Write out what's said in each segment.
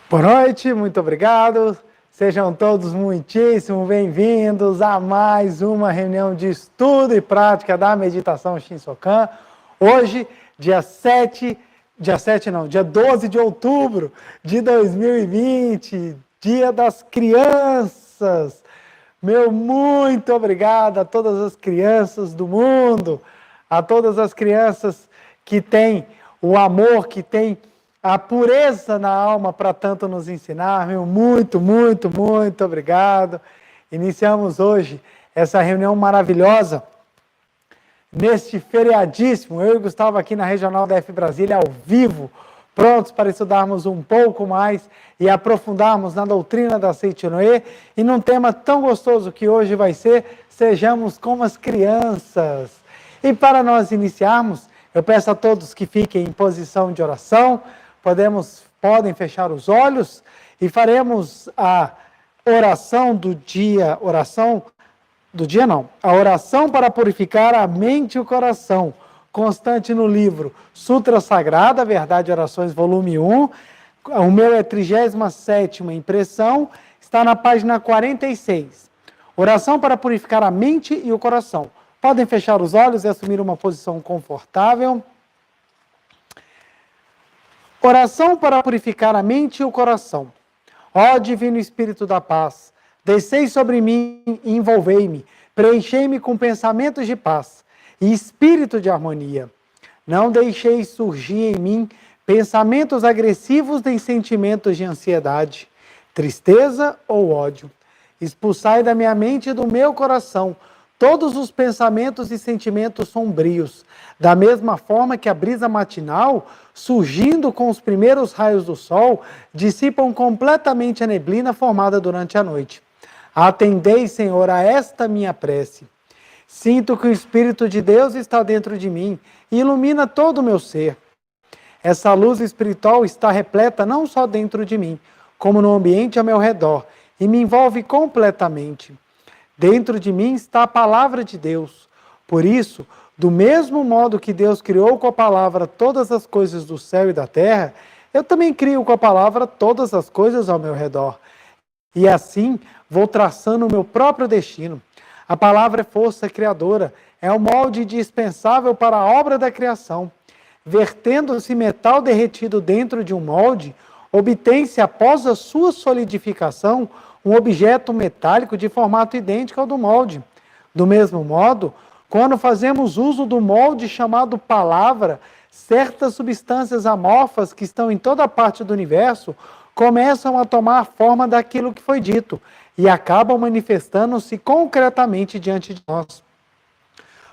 Boa noite, muito obrigado. Sejam todos muitíssimo bem-vindos a mais uma reunião de estudo e prática da meditação Shinsokan. Hoje, dia 12 de outubro de 2020, Dia das Crianças. Meu muito obrigado a todas as crianças do mundo, a todas as crianças que têm o amor, que têm a pureza na alma para tanto nos ensinar. Meu muito obrigado. Iniciamos hoje essa reunião maravilhosa, neste feriadíssimo, eu e Gustavo aqui na Regional da F Brasília, ao vivo, prontos para estudarmos um pouco mais e aprofundarmos na doutrina da Seichonoye, e num tema tão gostoso que hoje vai ser, sejamos como as crianças. E para nós iniciarmos, eu peço a todos que fiquem em posição de oração, podem fechar os olhos e faremos a oração do dia, a oração para purificar a mente e o coração, constante no livro Sutra Sagrada, Verdade e Orações, volume 1, o meu é 37ª impressão, está na página 46. Oração para purificar a mente e o coração. Podem fechar os olhos e assumir uma posição confortável. Oração para purificar a mente e o coração. Ó Divino Espírito da Paz, descei sobre mim e envolvei-me, preenchei-me com pensamentos de paz e espírito de harmonia. Não deixei surgir em mim pensamentos agressivos nem sentimentos de ansiedade, tristeza ou ódio. Expulsai da minha mente e do meu coração todos os pensamentos e sentimentos sombrios, da mesma forma que a brisa matinal, surgindo com os primeiros raios do sol, dissipam completamente a neblina formada durante a noite. Atendei, Senhor, a esta minha prece. Sinto que o Espírito de Deus está dentro de mim e ilumina todo o meu ser. Essa luz espiritual está repleta não só dentro de mim, como no ambiente ao meu redor, e me envolve completamente. Dentro de mim está a palavra de Deus. Por isso, do mesmo modo que Deus criou com a palavra todas as coisas do céu e da terra, eu também crio com a palavra todas as coisas ao meu redor. E assim, vou traçando o meu próprio destino. A palavra é força criadora, é o molde indispensável para a obra da criação. Vertendo-se metal derretido dentro de um molde, obtém-se, após a sua solidificação, um objeto metálico de formato idêntico ao do molde. Do mesmo modo, quando fazemos uso do molde chamado palavra, certas substâncias amorfas que estão em toda parte do universo começam a tomar a forma daquilo que foi dito e acabam manifestando-se concretamente diante de nós.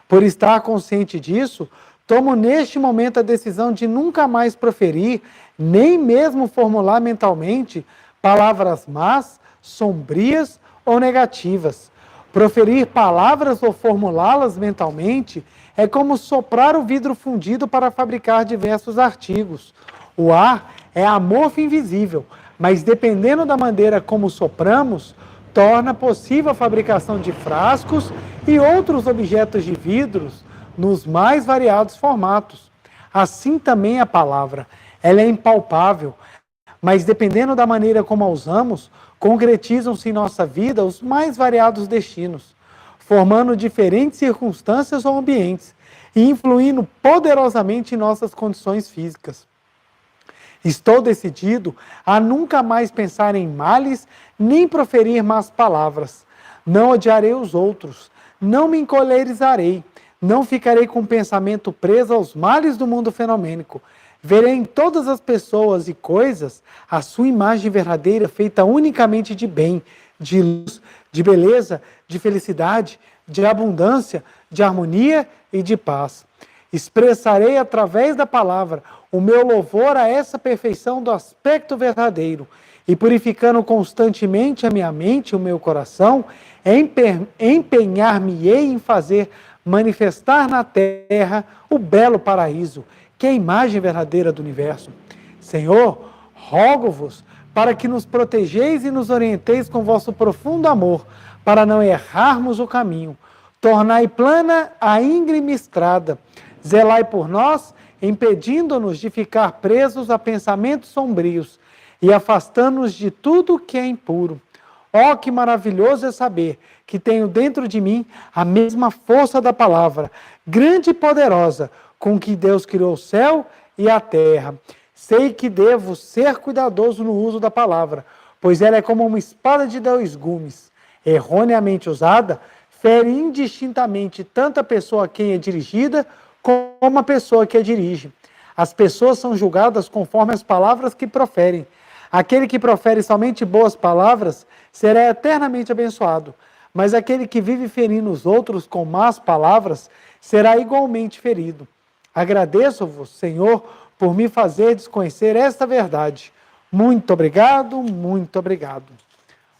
Por estar consciente disso, tomo neste momento a decisão de nunca mais proferir, nem mesmo formular mentalmente, palavras más, sombrias ou negativas. Proferir palavras ou formulá-las mentalmente é como soprar o vidro fundido para fabricar diversos artigos. O ar é amorfo e invisível, mas dependendo da maneira como sopramos, torna possível a fabricação de frascos e outros objetos de vidros nos mais variados formatos. Assim também a palavra, ela é impalpável, mas dependendo da maneira como a usamos, concretizam-se em nossa vida os mais variados destinos, formando diferentes circunstâncias ou ambientes e influindo poderosamente em nossas condições físicas. Estou decidido a nunca mais pensar em males, nem proferir más palavras. Não odiarei os outros, não me encolerizarei, não ficarei com o pensamento preso aos males do mundo fenomênico. Verei em todas as pessoas e coisas a sua imagem verdadeira feita unicamente de bem, de luz, de beleza, de felicidade, de abundância, de harmonia e de paz. Expressarei através da palavra o meu louvor a essa perfeição do aspecto verdadeiro e purificando constantemente a minha mente e o meu coração, empenhar-me-ei em fazer manifestar na terra o belo paraíso, que é a imagem verdadeira do universo. Senhor, rogo-vos para que nos protegeis e nos orienteis com vosso profundo amor, para não errarmos o caminho. Tornai plana a íngreme estrada, zelai por nós, impedindo-nos de ficar presos a pensamentos sombrios. e afastando-nos de tudo que é impuro. Oh, que maravilhoso é saber que tenho dentro de mim a mesma força da palavra, grande e poderosa, com que Deus criou o céu e a terra. Sei que devo ser cuidadoso no uso da palavra, pois ela é como uma espada de 2 gumes. Erroneamente usada, fere indistintamente tanto a pessoa a quem é dirigida, como a pessoa que a dirige. As pessoas são julgadas conforme as palavras que proferem. Aquele que profere somente boas palavras será eternamente abençoado, mas aquele que vive ferindo os outros com más palavras será igualmente ferido. Agradeço-vos, Senhor, por me fazer desconhecer esta verdade. Muito obrigado, muito obrigado.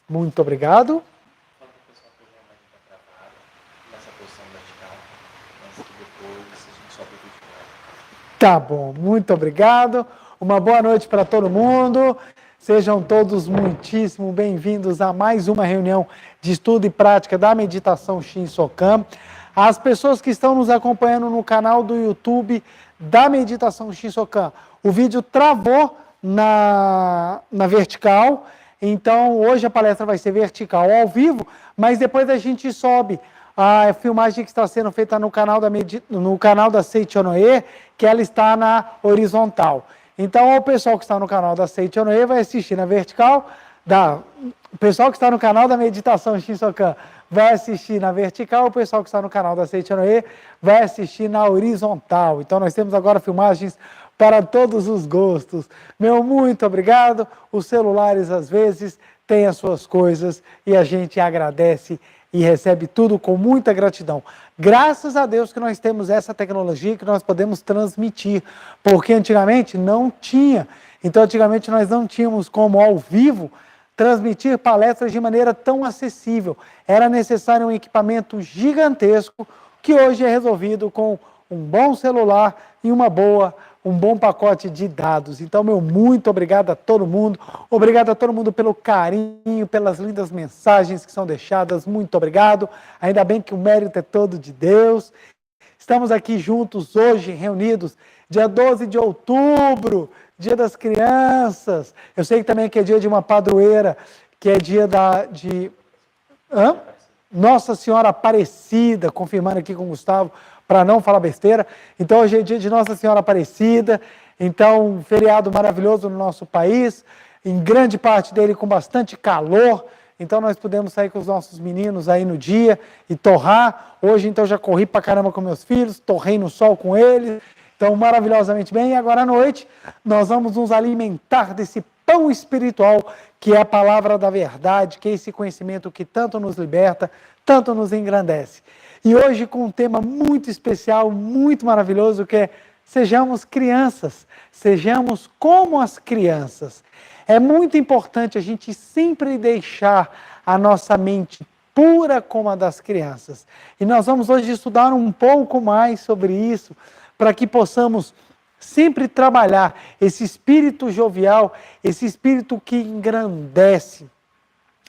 Muito obrigado. Tá bom, muito obrigado. Uma boa noite para todo mundo. Sejam todos muitíssimo bem-vindos a mais uma reunião de estudo e prática da meditação Shinsokan. As pessoas que estão nos acompanhando no canal do YouTube da meditação Shinsokan, o vídeo travou na vertical, então hoje a palestra vai ser vertical ao vivo, mas depois a gente sobe a filmagem que está sendo feita no canal da Seichonoe, que ela está na horizontal. Então, o pessoal que está no canal da Seichonoe vai assistir na vertical, o pessoal que está no canal da Meditação Shinsokan vai assistir na vertical, o pessoal que está no canal da Seichonoe vai assistir na horizontal. Então, nós temos agora filmagens para todos os gostos. Meu muito obrigado. Os celulares, às vezes, têm as suas coisas e a gente agradece e recebe tudo com muita gratidão. Graças a Deus que nós temos essa tecnologia que nós podemos transmitir, porque antigamente não tinha. Então, antigamente nós não tínhamos como, ao vivo, transmitir palestras de maneira tão acessível. Era necessário um equipamento gigantesco, que hoje é resolvido com um bom celular e um bom pacote de dados. Então, meu muito obrigado a todo mundo. Obrigado a todo mundo pelo carinho, pelas lindas mensagens que são deixadas. Muito obrigado. Ainda bem que o mérito é todo de Deus. Estamos aqui juntos hoje, reunidos, dia 12 de outubro, dia das crianças. Eu sei também que é dia de uma padroeira, que é dia Nossa Senhora Aparecida, confirmando aqui com o Gustavo, para não falar besteira. Então, hoje é dia de Nossa Senhora Aparecida, então, um feriado maravilhoso no nosso país, em grande parte dele com bastante calor, então nós podemos sair com os nossos meninos aí no dia e torrar. Hoje, então, já corri pra caramba com meus filhos, torrei no sol com eles, então, maravilhosamente bem. E agora à noite, nós vamos nos alimentar desse pão espiritual, que é a palavra da verdade, que é esse conhecimento que tanto nos liberta, tanto nos engrandece. E hoje com um tema muito especial, muito maravilhoso, que é sejamos crianças, sejamos como as crianças. É muito importante a gente sempre deixar a nossa mente pura como a das crianças. E nós vamos hoje estudar um pouco mais sobre isso, para que possamos sempre trabalhar esse espírito jovial, esse espírito que engrandece.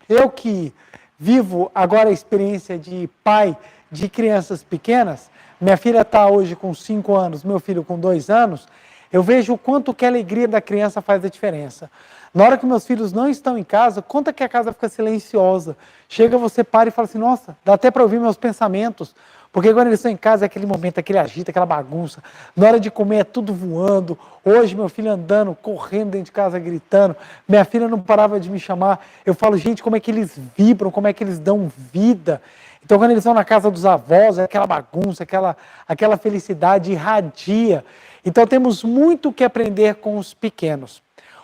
Eu que vivo agora a experiência de pai de crianças pequenas, minha filha está hoje com 5 anos, meu filho com 2 anos, eu vejo o quanto que a alegria da criança faz a diferença. Na hora que meus filhos não estão em casa, conta que a casa fica silenciosa. Chega, você para e fala assim, nossa, dá até para ouvir meus pensamentos. Porque quando eles estão em casa é aquele momento, aquele agito, aquela bagunça. Na hora de comer é tudo voando. Hoje meu filho andando, correndo dentro de casa, gritando. Minha filha não parava de me chamar. Eu falo, gente, como é que eles vibram, como é que eles dão vida. Então quando eles estão na casa dos avós, é aquela bagunça, aquela felicidade irradia. Então temos muito o que aprender com os pequenos.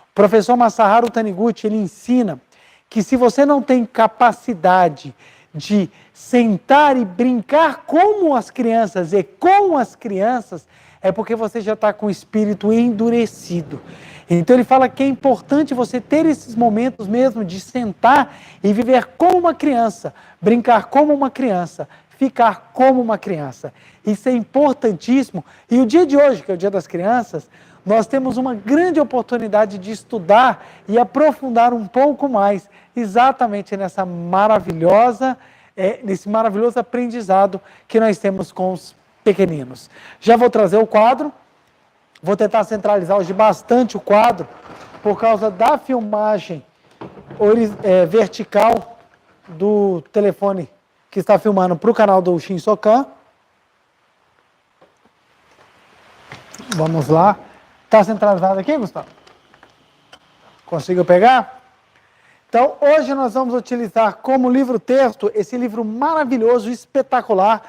O professor Masaharu Taniguchi, ele ensina que se você não tem capacidade de sentar e brincar como as crianças e com as crianças, é porque você já está com o espírito endurecido. Então ele fala que é importante você ter esses momentos mesmo de sentar e viver como uma criança, brincar como uma criança, ficar como uma criança. Isso é importantíssimo. E o dia de hoje, que é o Dia das Crianças, nós temos uma grande oportunidade de estudar e aprofundar um pouco mais exatamente nesse maravilhoso aprendizado que nós temos com os pequeninos. Já vou trazer o quadro, vou tentar centralizar hoje bastante o quadro, por causa da filmagem vertical do telefone que está filmando para o canal do Shinsokan. Vamos lá. Está centralizado aqui, Gustavo? Consigo pegar? Então, hoje nós vamos utilizar como livro-texto esse livro maravilhoso, espetacular,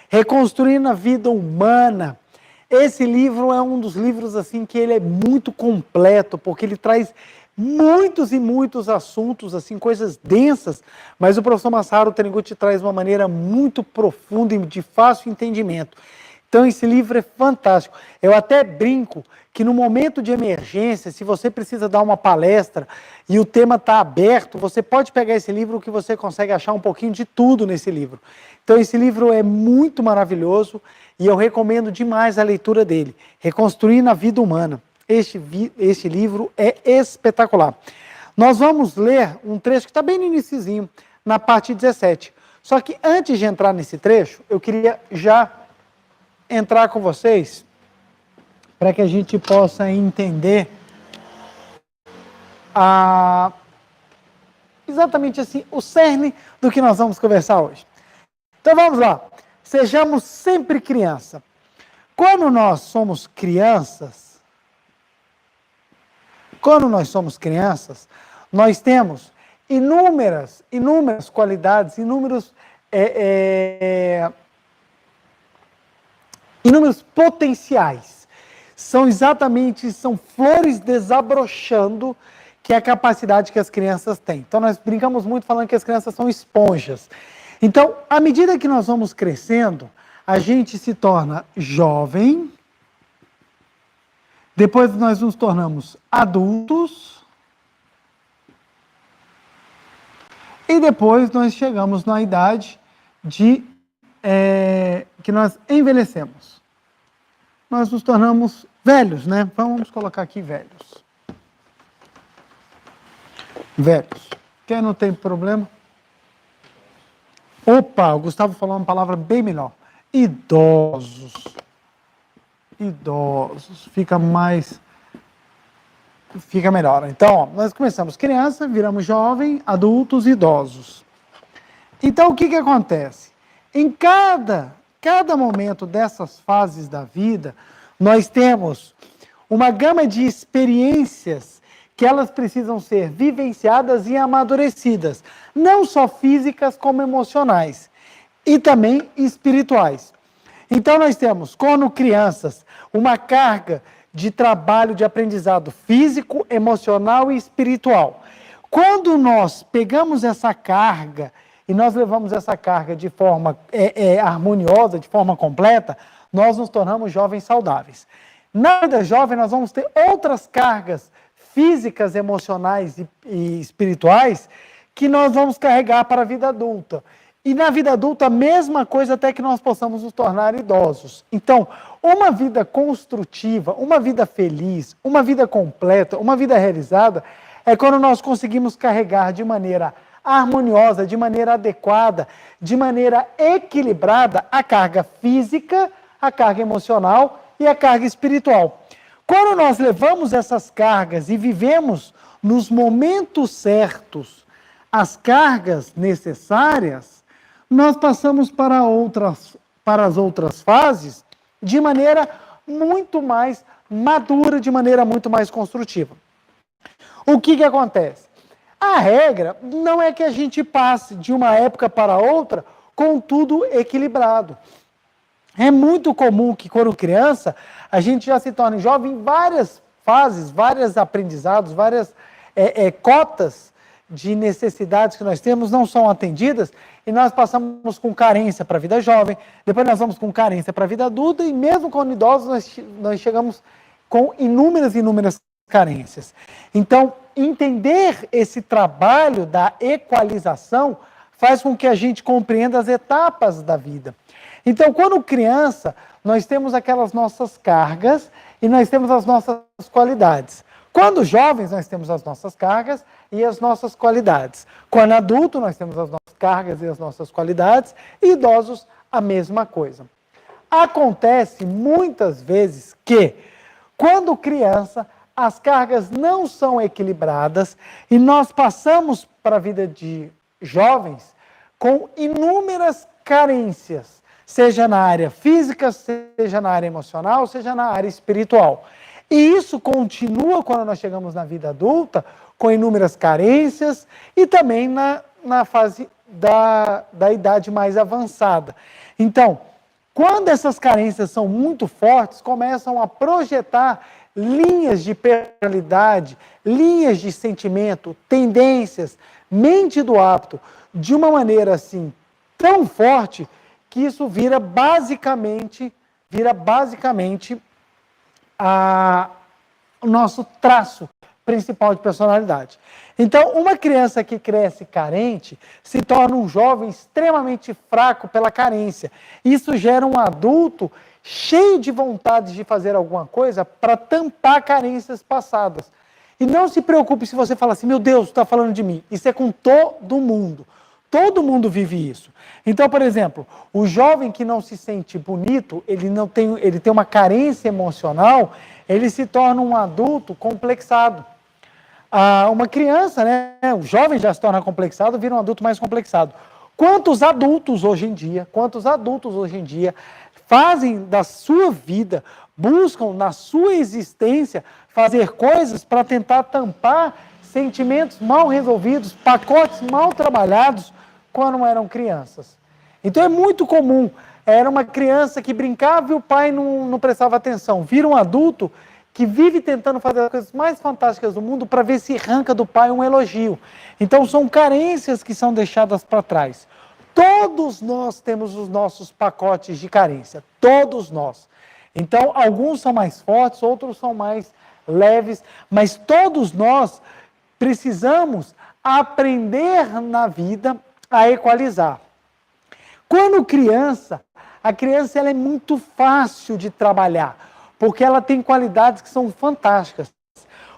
Reconstruindo a Vida Humana. Esse livro é um dos livros assim que ele é muito completo, porque ele traz muitos e muitos assuntos, assim, coisas densas, mas o professor Masaharu Taniguchi traz de uma maneira muito profunda e de fácil entendimento. Então esse livro é fantástico. Eu até brinco que no momento de emergência, se você precisa dar uma palestra e o tema está aberto, você pode pegar esse livro que você consegue achar um pouquinho de tudo nesse livro. Então esse livro é muito maravilhoso e eu recomendo demais a leitura dele. Reconstruindo a Vida Humana. Este livro é espetacular. Nós vamos ler um trecho que está bem no iniciozinho, na parte 17. Só que antes de entrar nesse trecho, eu queria já entrar com vocês para que a gente possa entender exatamente assim o cerne do que nós vamos conversar hoje. Então vamos lá. Sejamos sempre criança. Quando nós somos crianças, nós temos inúmeras qualidades, inúmeros potenciais. São flores desabrochando, que é a capacidade que as crianças têm. Então nós brincamos muito falando que as crianças são esponjas. Então, à medida que nós vamos crescendo, a gente se torna jovem, depois nós nos tornamos adultos, e depois nós chegamos na idade que nós envelhecemos. Nós nos tornamos velhos, né? Vamos colocar aqui velhos. Velhos. Quem não tem problema? Opa, o Gustavo falou uma palavra bem melhor. Idosos. Fica melhor. Então, ó, nós começamos criança, viramos jovem, adultos, idosos. Então, o que acontece? Em cada momento dessas fases da vida, nós temos uma gama de experiências que elas precisam ser vivenciadas e amadurecidas, não só físicas como emocionais, e também espirituais. Então nós temos, quando crianças, uma carga de trabalho de aprendizado físico, emocional e espiritual. Quando nós pegamos essa carga e nós levamos essa carga de forma harmoniosa, de forma completa, nós nos tornamos jovens saudáveis. Na vida jovem, nós vamos ter outras cargas físicas, emocionais e espirituais que nós vamos carregar para a vida adulta. E na vida adulta, a mesma coisa até que nós possamos nos tornar idosos. Então, uma vida construtiva, uma vida feliz, uma vida completa, uma vida realizada, é quando nós conseguimos carregar de maneira harmoniosa, de maneira adequada, de maneira equilibrada a carga física, a carga emocional e a carga espiritual. Quando nós levamos essas cargas e vivemos nos momentos certos as cargas necessárias, nós passamos para as outras fases de maneira muito mais madura, de maneira muito mais construtiva. O que acontece? A regra não é que a gente passe de uma época para outra com tudo equilibrado. É muito comum que, quando criança, a gente já se torne jovem em várias fases, vários aprendizados, várias cotas de necessidades que nós temos não são atendidas, e nós passamos com carência para a vida jovem, depois nós vamos com carência para a vida adulta, e mesmo quando idosos nós chegamos com inúmeras carências. Então, entender esse trabalho da equalização faz com que a gente compreenda as etapas da vida. Então, quando criança, nós temos aquelas nossas cargas e nós temos as nossas qualidades. Quando jovens, nós temos as nossas cargas e as nossas qualidades. Quando adulto, nós temos as nossas cargas e as nossas qualidades, e idosos, a mesma coisa. Acontece muitas vezes que, quando criança, as cargas não são equilibradas e nós passamos para a vida de jovens com inúmeras carências, seja na área física, seja na área emocional, seja na área espiritual. E isso continua quando nós chegamos na vida adulta, com inúmeras carências e também na fase da idade mais avançada. Então, quando essas carências são muito fortes, começam a projetar linhas de personalidade, linhas de sentimento, tendências, mente do hábito, de uma maneira assim tão forte que isso vira basicamente o nosso traço principal de personalidade. Então, uma criança que cresce carente se torna um jovem extremamente fraco pela carência. Isso gera um adulto cheio de vontade de fazer alguma coisa para tampar carências passadas. E não se preocupe se você fala assim, meu Deus, está falando de mim. Isso é com todo mundo. Todo mundo vive isso. Então, por exemplo, o jovem que não se sente bonito, ele tem uma carência emocional, ele se torna um adulto complexado. Uma criança, né, o jovem já se torna complexado, vira um adulto mais complexado. Quantos adultos hoje em dia fazem da sua vida, buscam na sua existência fazer coisas para tentar tampar sentimentos mal resolvidos, pacotes mal trabalhados quando eram crianças. Então é muito comum, era uma criança que brincava e o pai não prestava atenção, vira um adulto que vive tentando fazer as coisas mais fantásticas do mundo para ver se arranca do pai um elogio. Então são carências que são deixadas para trás. Todos nós temos os nossos pacotes de carência, todos nós. Então alguns são mais fortes, outros são mais leves, mas todos nós precisamos aprender na vida a equalizar. Quando criança, a criança ela é muito fácil de trabalhar, porque ela tem qualidades que são fantásticas.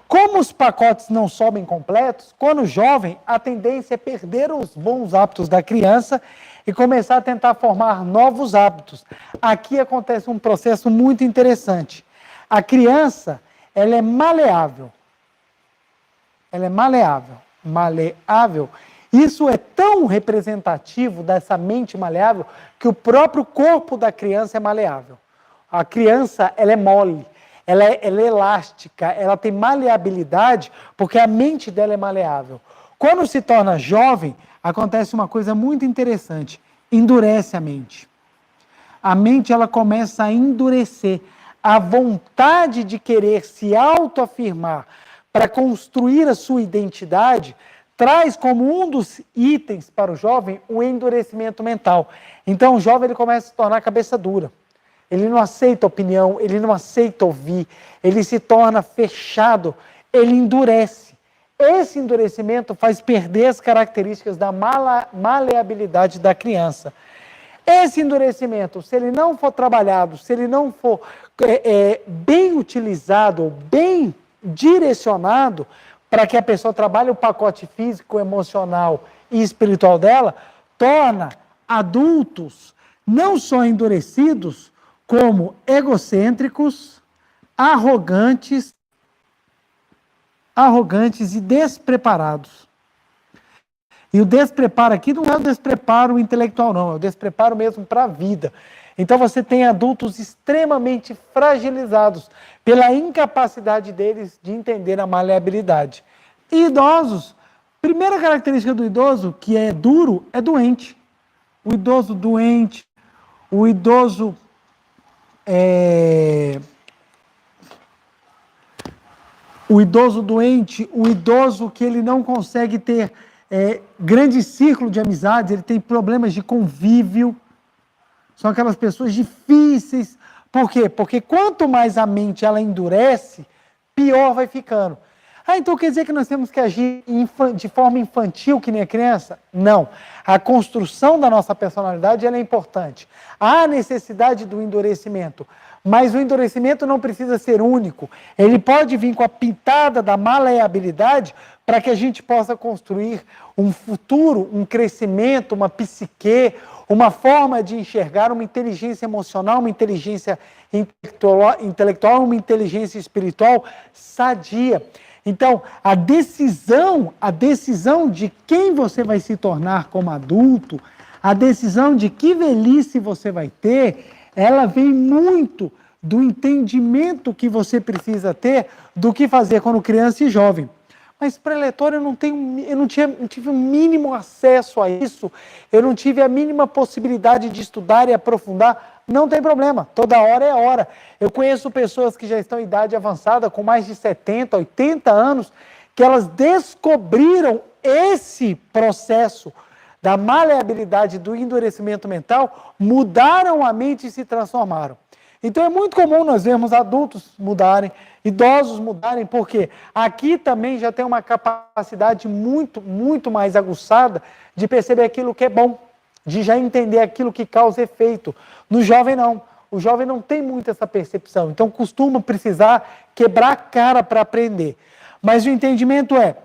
Como os pacotes não sobem completos, quando jovem, a tendência é perder os bons hábitos da criança e começar a tentar formar novos hábitos. Aqui acontece um processo muito interessante. A criança, ela é maleável. Ela é maleável. Maleável. Isso é tão representativo dessa mente maleável que o próprio corpo da criança é maleável. A criança, ela é mole, ela é elástica, ela tem maleabilidade porque a mente dela é maleável. Quando se torna jovem, acontece uma coisa muito interessante, endurece a mente. A mente ela começa a endurecer. A vontade de querer se autoafirmar para construir a sua identidade traz como um dos itens para o jovem o endurecimento mental. Então o jovem ele começa a se tornar cabeça dura. Ele não aceita opinião, ele não aceita ouvir, ele se torna fechado, ele endurece. Esse endurecimento faz perder as características da maleabilidade da criança. Esse endurecimento, se ele não for trabalhado, se ele não for bem utilizado, bem direcionado, para que a pessoa trabalhe o pacote físico, emocional e espiritual dela, torna adultos não só endurecidos, como egocêntricos, arrogantes e despreparados. E o despreparo aqui não é o despreparo intelectual, não, é o despreparo mesmo para a vida. Então você tem adultos extremamente fragilizados pela incapacidade deles de entender a maleabilidade. E idosos, primeira característica do idoso, que é duro, é doente. O idoso doente, o idoso doente, o idoso que ele não consegue ter grande círculo de amizades, ele tem problemas de convívio, são aquelas pessoas difíceis. Por quê? Porque quanto mais a mente ela endurece, pior vai ficando. Então quer dizer que nós temos que agir de forma infantil que nem a criança? Não. A construção da nossa personalidade ela é importante. Há necessidade do endurecimento, mas o endurecimento não precisa ser único. Ele pode vir com a pitada da maleabilidade para que a gente possa construir um futuro, um crescimento, uma psique, uma forma de enxergar, uma inteligência emocional, uma inteligência intelectual, uma inteligência espiritual sadia. Então, a decisão de quem você vai se tornar como adulto, a decisão de que velhice você vai ter, ela vem muito do entendimento que você precisa ter do que fazer quando criança e jovem. Mas preletor, eu não tive o mínimo acesso a isso, eu não tive a mínima possibilidade de estudar e aprofundar. Não tem problema, toda hora é hora. Eu conheço pessoas que já estão em idade avançada, com mais de 70, 80 anos, que elas descobriram esse processo da maleabilidade, do endurecimento mental, mudaram a mente e se transformaram. Então é muito comum nós vermos adultos mudarem, idosos mudarem, porque aqui também já tem uma capacidade muito, muito mais aguçada de perceber aquilo que é bom, de já entender aquilo que causa efeito. No jovem não. O jovem não tem muito essa percepção, então costuma precisar quebrar a cara para aprender. Mas o entendimento é,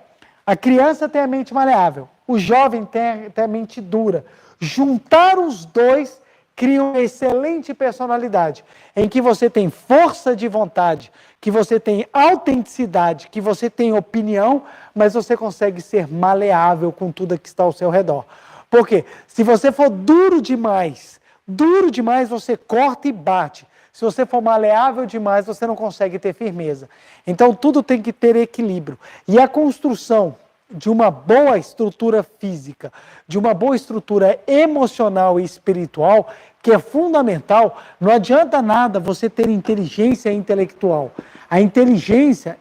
a criança tem a mente maleável, o jovem tem a mente dura. Juntar os dois cria uma excelente personalidade, em que você tem força de vontade, que você tem autenticidade, que você tem opinião, mas você consegue ser maleável com tudo que está ao seu redor. Porque se você for duro demais você corta e bate. Se você for maleável demais, você não consegue ter firmeza. Então tudo tem que ter equilíbrio. E a construção de uma boa estrutura física, de uma boa estrutura emocional e espiritual, que é fundamental, não adianta nada você ter inteligência intelectual. A inteligência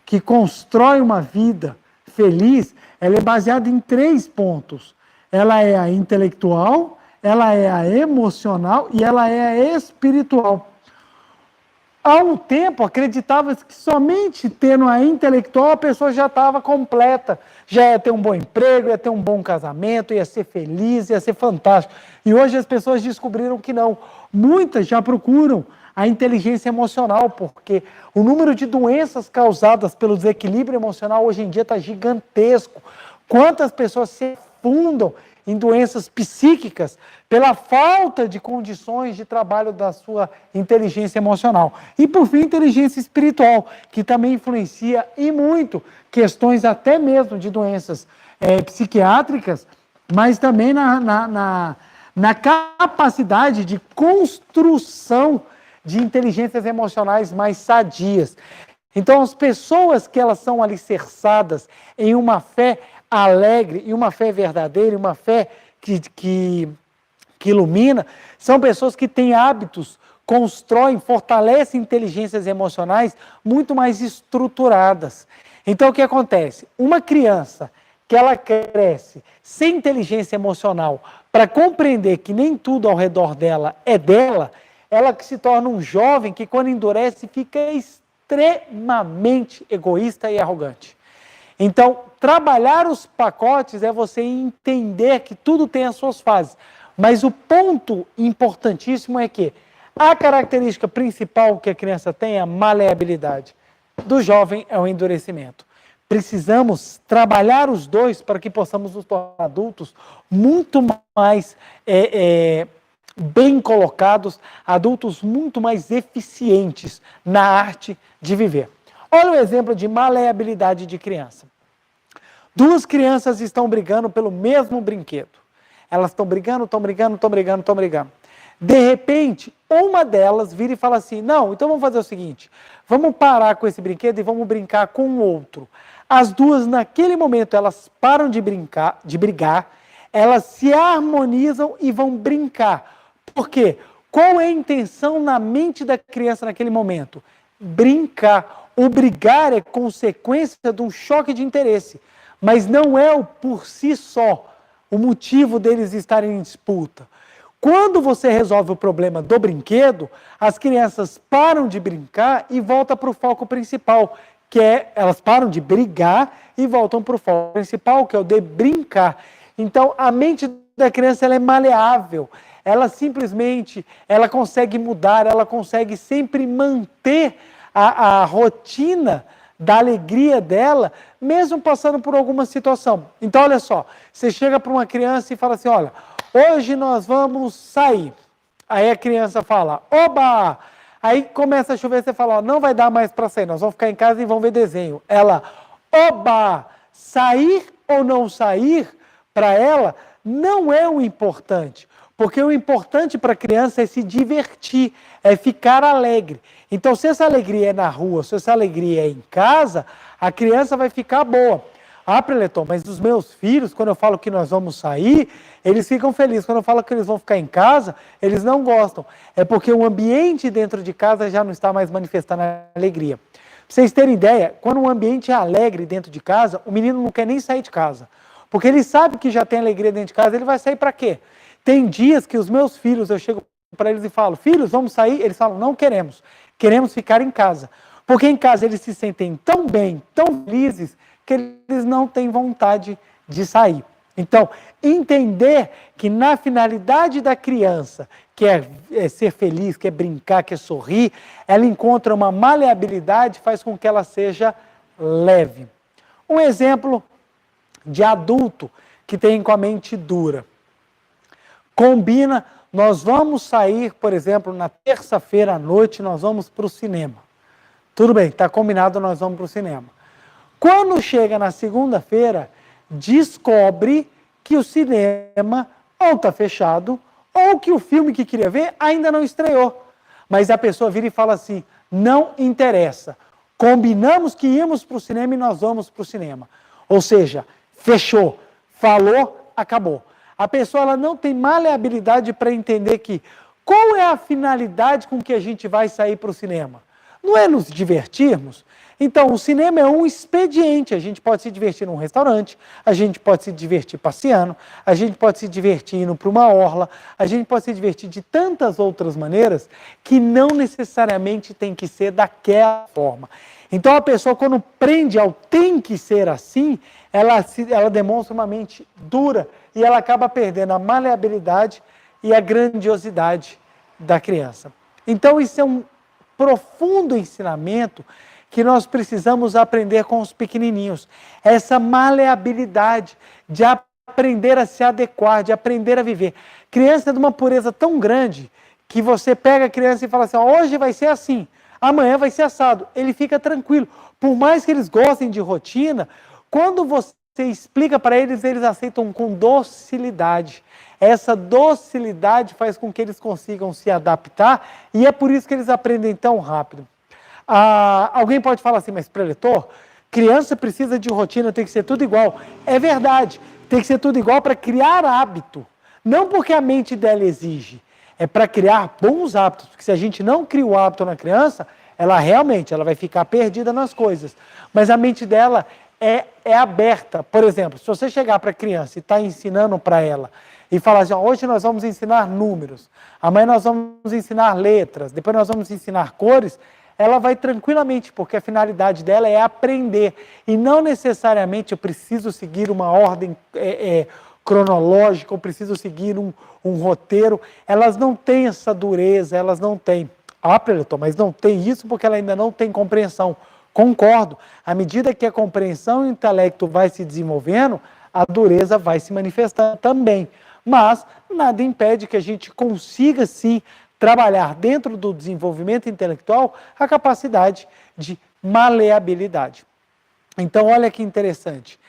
que constrói uma vida feliz, ela é baseada em 3 pontos. Ela é a intelectual, ela é a emocional e ela é a espiritual. Há um tempo, acreditava-se que somente tendo a intelectual a pessoa já estava completa, já ia ter um bom emprego, ia ter um bom casamento, ia ser feliz, ia ser fantástico. E hoje as pessoas descobriram que não. Muitas já procuram a inteligência emocional, porque o número de doenças causadas pelo desequilíbrio emocional hoje em dia está gigantesco. Quantas pessoas se afundam em doenças psíquicas pela falta de condições de trabalho da sua inteligência emocional. E, por fim, inteligência espiritual, que também influencia e muito questões até mesmo de doenças psiquiátricas, mas também na capacidade de construção de inteligências emocionais mais sadias. Então, as pessoas que elas são alicerçadas em uma fé alegre, e uma fé verdadeira, e uma fé que ilumina, são pessoas que têm hábitos, constroem, fortalecem inteligências emocionais muito mais estruturadas. Então, o que acontece? Uma criança que ela cresce sem inteligência emocional para compreender que nem tudo ao redor dela é dela, ela que se torna um jovem que, quando endurece, fica extremamente egoísta e arrogante. Então, trabalhar os pacotes é você entender que tudo tem as suas fases. Mas o ponto importantíssimo é que a característica principal que a criança tem é a maleabilidade. Do jovem é o endurecimento. Precisamos trabalhar os dois para que possamos nos tornar adultos muito mais bem colocados, adultos muito mais eficientes na arte de viver. Olha o exemplo de maleabilidade de criança. 2 crianças estão brigando pelo mesmo brinquedo. Elas estão brigando. De repente, uma delas vira e fala assim, não, então vamos fazer o seguinte, vamos parar com esse brinquedo e vamos brincar com o outro. As duas, naquele momento, elas param de brigar, elas se harmonizam e vão brincar. Por quê? Qual é a intenção na mente da criança naquele momento? Brincar. O brigar é consequência de um choque de interesse, mas não é o por si só o motivo deles estarem em disputa. Quando você resolve o problema do brinquedo, as crianças param de brincar e voltam para o foco principal, que é, elas param de brigar e voltam para o foco principal, que é o de brincar. Então, a mente da criança ela é maleável, ela simplesmente ela consegue mudar, ela consegue sempre manter a rotina da alegria dela, mesmo passando por alguma situação. Então, olha só, você chega para uma criança e fala assim, olha, hoje nós vamos sair. Aí a criança fala, oba! Aí começa a chover, você fala, ó, não vai dar mais para sair, nós vamos ficar em casa e vamos ver desenho. Ela, oba! Sair ou não sair, para ela, não é o importante. Porque o importante para a criança é se divertir, é ficar alegre. Então, se essa alegria é na rua, se essa alegria é em casa, a criança vai ficar boa. Ah, Preleton, mas os meus filhos, quando eu falo que nós vamos sair, eles ficam felizes. Quando eu falo que eles vão ficar em casa, eles não gostam. É porque o ambiente dentro de casa já não está mais manifestando a alegria. Para vocês terem ideia, quando um ambiente é alegre dentro de casa, o menino não quer nem sair de casa. Porque ele sabe que já tem alegria dentro de casa, ele vai sair para quê? Tem dias que os meus filhos, eu chego para eles e falo, filhos, vamos sair? Eles falam, não queremos, queremos ficar em casa. Porque em casa eles se sentem tão bem, tão felizes, que eles não têm vontade de sair. Então, entender que na finalidade da criança, que é ser feliz, quer brincar, quer sorrir, ela encontra uma maleabilidade, faz com que ela seja leve. Um exemplo de adulto que tem com a mente dura. Combina, nós vamos sair, por exemplo, na terça-feira à noite, nós vamos para o cinema. Tudo bem, está combinado, nós vamos para o cinema. Quando chega na segunda-feira, descobre que o cinema ou está fechado, ou que o filme que queria ver ainda não estreou. Mas a pessoa vira e fala assim, não interessa. Combinamos que íamos para o cinema e nós vamos para o cinema. Ou seja, fechou, falou, acabou. A pessoa ela não tem maleabilidade para entender que qual é a finalidade com que a gente vai sair para o cinema? Não é nos divertirmos? Então, o cinema é um expediente. A gente pode se divertir num restaurante, a gente pode se divertir passeando, a gente pode se divertir indo para uma orla, a gente pode se divertir de tantas outras maneiras que não necessariamente tem que ser daquela forma. Então, a pessoa, quando prende ao tem que ser assim, ela demonstra uma mente dura e ela acaba perdendo a maleabilidade e a grandiosidade da criança. Então, isso é um profundo ensinamento que nós precisamos aprender com os pequenininhos. Essa maleabilidade de aprender a se adequar, de aprender a viver. Criança é de uma pureza tão grande que você pega a criança e fala assim, hoje vai ser assim, amanhã vai ser assado. Ele fica tranquilo. Por mais que eles gostem de rotina, quando você explica para eles, eles aceitam com docilidade. Essa docilidade faz com que eles consigam se adaptar e é por isso que eles aprendem tão rápido. Alguém pode falar assim, mas preletor, criança precisa de rotina, tem que ser tudo igual. É verdade, tem que ser tudo igual para criar hábito. Não porque a mente dela exige, é para criar bons hábitos. Porque se a gente não cria o hábito na criança, ela vai ficar perdida nas coisas. Mas a mente dela é aberta. Por exemplo, se você chegar para a criança e está ensinando para ela, e falar assim, hoje nós vamos ensinar números, amanhã nós vamos ensinar letras, depois nós vamos ensinar cores, ela vai tranquilamente, porque a finalidade dela é aprender. E não necessariamente eu preciso seguir uma ordem cronológica, eu preciso seguir um roteiro. Elas não têm essa dureza, elas não têm. Preletor, mas não tem isso porque ela ainda não tem compreensão. Concordo. À medida que a compreensão e o intelecto vai se desenvolvendo, a dureza vai se manifestando também. Mas nada impede que a gente consiga, sim, trabalhar dentro do desenvolvimento intelectual a capacidade de maleabilidade. Então, olha que interessante.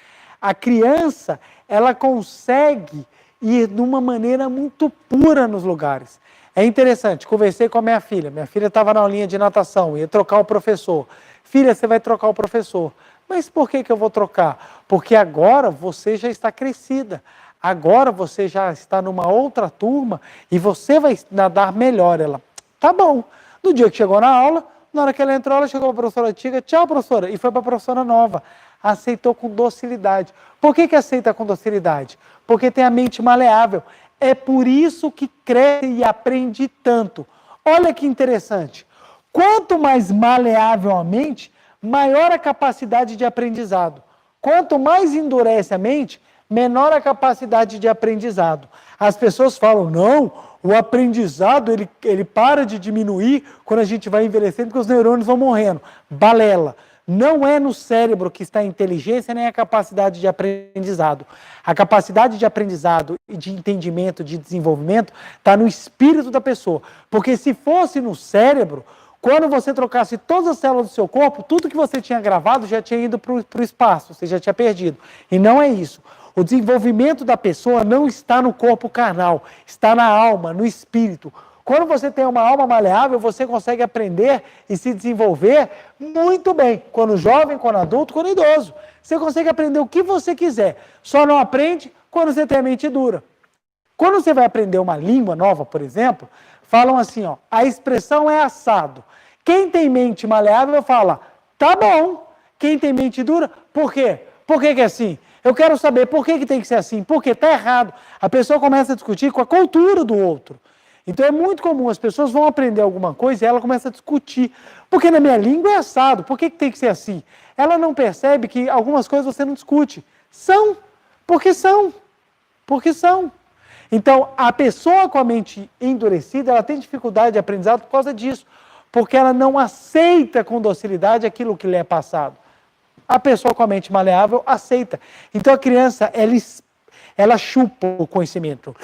A criança, ela consegue ir de uma maneira muito pura nos lugares. É interessante, conversei com a minha filha estava na aulinha de natação, ia trocar o professor. Filha, você vai trocar o professor. Mas por que eu vou trocar? Porque agora você já está crescida. Agora você já está numa outra turma e você vai nadar melhor. Ela, tá bom. No dia que chegou na aula, na hora que ela entrou, ela chegou para a professora antiga, tchau, professora, e foi para a professora nova. Aceitou com docilidade. Por que aceita com docilidade? Porque tem a mente maleável. É por isso que cresce e aprende tanto. Olha que interessante. Quanto mais maleável a mente, maior a capacidade de aprendizado. Quanto mais endurece a mente, menor a capacidade de aprendizado. As pessoas falam, não, o aprendizado ele para de diminuir quando a gente vai envelhecendo, porque os neurônios vão morrendo. Balela. Não é no cérebro que está a inteligência nem a capacidade de aprendizado. A capacidade de aprendizado e de entendimento, de desenvolvimento, está no espírito da pessoa. Porque se fosse no cérebro, quando você trocasse todas as células do seu corpo, tudo que você tinha gravado já tinha ido para o espaço, você já tinha perdido. E não é isso. O desenvolvimento da pessoa não está no corpo carnal, está na alma, no espírito. Quando você tem uma alma maleável, você consegue aprender e se desenvolver muito bem. Quando jovem, quando adulto, quando idoso. Você consegue aprender o que você quiser. Só não aprende quando você tem a mente dura. Quando você vai aprender uma língua nova, por exemplo, falam assim, ó, a expressão é assado. Quem tem mente maleável fala, tá bom. Quem tem mente dura, por quê? Por que é assim? Eu quero saber por que tem que ser assim. Porque está errado. A pessoa começa a discutir com a cultura do outro. Então é muito comum, as pessoas vão aprender alguma coisa e ela começa a discutir. Porque na minha língua é assado, por que tem que ser assim? Ela não percebe que algumas coisas você não discute. São, porque são. Porque são. Então, a pessoa com a mente endurecida, ela tem dificuldade de aprendizado por causa disso. Porque ela não aceita com docilidade aquilo que lhe é passado. A pessoa com a mente maleável aceita. Então a criança, ela chupa o conhecimento.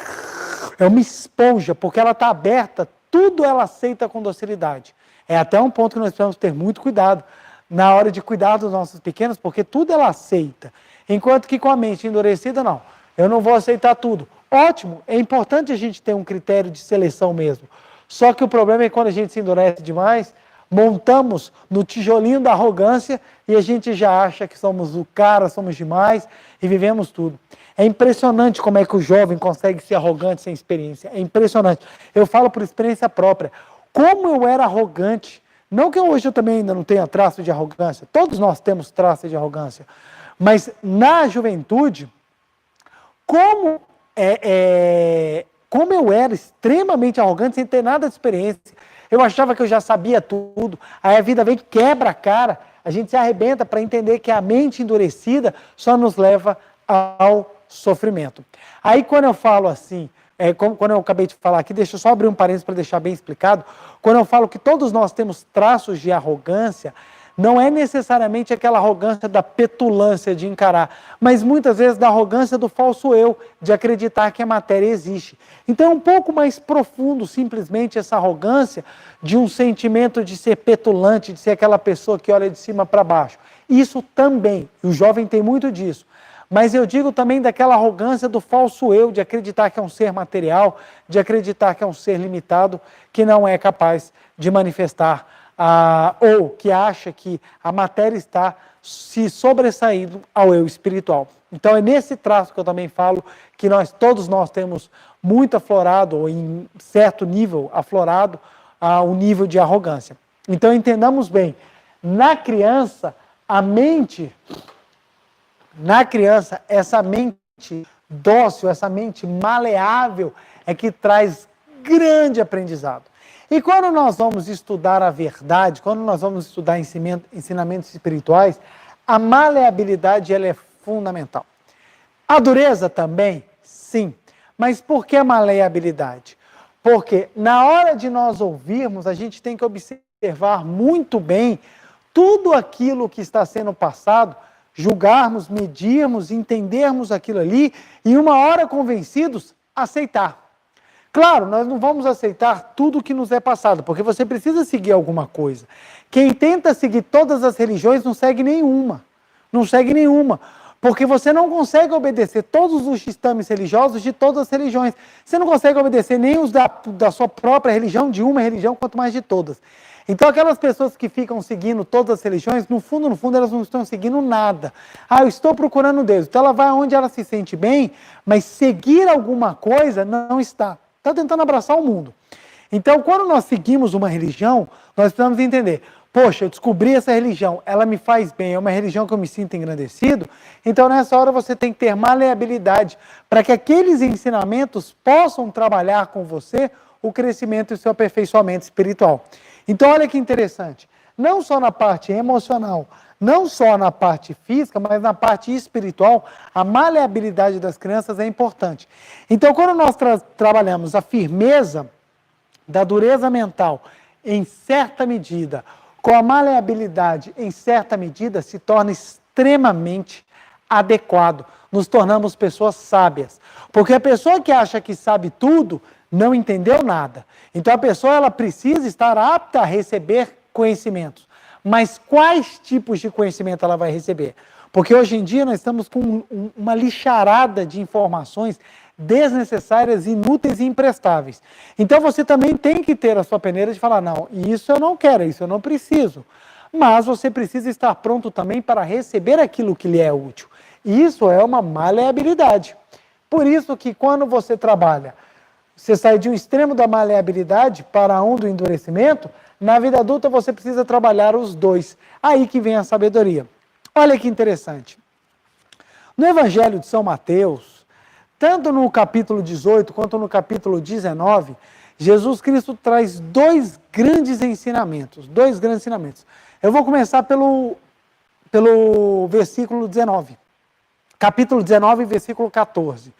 É uma esponja, porque ela está aberta, tudo ela aceita com docilidade. É até um ponto que nós precisamos ter muito cuidado na hora de cuidar dos nossos pequenos, porque tudo ela aceita. Enquanto que com a mente endurecida, não. Eu não vou aceitar tudo. Ótimo, é importante a gente ter um critério de seleção mesmo. Só que o problema é que quando a gente se endurece demais, montamos no tijolinho da arrogância e a gente já acha que somos o cara, somos demais e vivemos tudo. É impressionante como é que o jovem consegue ser arrogante sem experiência. É impressionante. Eu falo por experiência própria. Como eu era arrogante. Não que hoje eu também ainda não tenha traço de arrogância. Todos nós temos traço de arrogância. Mas na juventude, como eu era extremamente arrogante sem ter nada de experiência. Eu achava que eu já sabia tudo. Aí a vida vem, quebra a cara. A gente se arrebenta para entender que a mente endurecida só nos leva ao sofrimento. Aí quando eu falo assim, quando eu acabei de falar aqui, deixa eu só abrir um parênteses para deixar bem explicado, quando eu falo que todos nós temos traços de arrogância, não é necessariamente aquela arrogância da petulância de encarar, mas muitas vezes da arrogância do falso eu, de acreditar que a matéria existe. Então é um pouco mais profundo simplesmente essa arrogância de um sentimento de ser petulante, de ser aquela pessoa que olha de cima para baixo. Isso também, o jovem tem muito disso. Mas eu digo também daquela arrogância do falso eu, de acreditar que é um ser material, de acreditar que é um ser limitado, que não é capaz de manifestar, ou que acha que a matéria está se sobressaindo ao eu espiritual. Então é nesse traço que eu também falo que todos nós temos muito aflorado, ou em certo nível aflorado, o nível de arrogância. Então entendamos bem, na criança, essa mente dócil, essa mente maleável é que traz grande aprendizado. E quando nós vamos estudar a verdade, quando nós vamos estudar ensinamentos espirituais, a maleabilidade ela é fundamental. A dureza também, sim. Mas por que a maleabilidade? Porque na hora de nós ouvirmos, a gente tem que observar muito bem tudo aquilo que está sendo passado, julgarmos, medirmos, entendermos aquilo ali e uma hora convencidos, aceitar. Claro, nós não vamos aceitar tudo que nos é passado, porque você precisa seguir alguma coisa. Quem tenta seguir todas as religiões não segue nenhuma. Não segue nenhuma. Porque você não consegue obedecer todos os ditames religiosos de todas as religiões. Você não consegue obedecer nem os da sua própria religião, de uma religião, quanto mais de todas. Então aquelas pessoas que ficam seguindo todas as religiões, no fundo, elas não estão seguindo nada. Eu estou procurando Deus. Então ela vai onde ela se sente bem, mas seguir alguma coisa não está. Está tentando abraçar o mundo. Então, quando nós seguimos uma religião, nós precisamos entender, poxa, eu descobri essa religião, ela me faz bem, é uma religião que eu me sinto engrandecido, então nessa hora você tem que ter maleabilidade para que aqueles ensinamentos possam trabalhar com você o crescimento e o seu aperfeiçoamento espiritual. Então, olha que interessante, não só na parte emocional, não só na parte física, mas na parte espiritual, a maleabilidade das crianças é importante. Então, quando nós trabalhamos a firmeza da dureza mental, em certa medida, com a maleabilidade, em certa medida, se torna extremamente adequado. Nos tornamos pessoas sábias. Porque a pessoa que acha que sabe tudo, não entendeu nada. Então a pessoa ela precisa estar apta a receber conhecimentos. Mas quais tipos de conhecimento ela vai receber? Porque hoje em dia nós estamos com uma lixarada de informações desnecessárias, inúteis e imprestáveis. Então você também tem que ter a sua peneira de falar, não, isso eu não quero, isso eu não preciso. Mas você precisa estar pronto também para receber aquilo que lhe é útil. Isso é uma maleabilidade. Por isso que quando você trabalha, você sai de um extremo da maleabilidade para um do endurecimento, na vida adulta você precisa trabalhar os dois. Aí que vem a sabedoria. Olha que interessante. No Evangelho de São Mateus, tanto no capítulo 18 quanto no capítulo 19, Jesus Cristo traz dois grandes ensinamentos. Eu vou começar pelo versículo 19. Capítulo 19, versículo 14.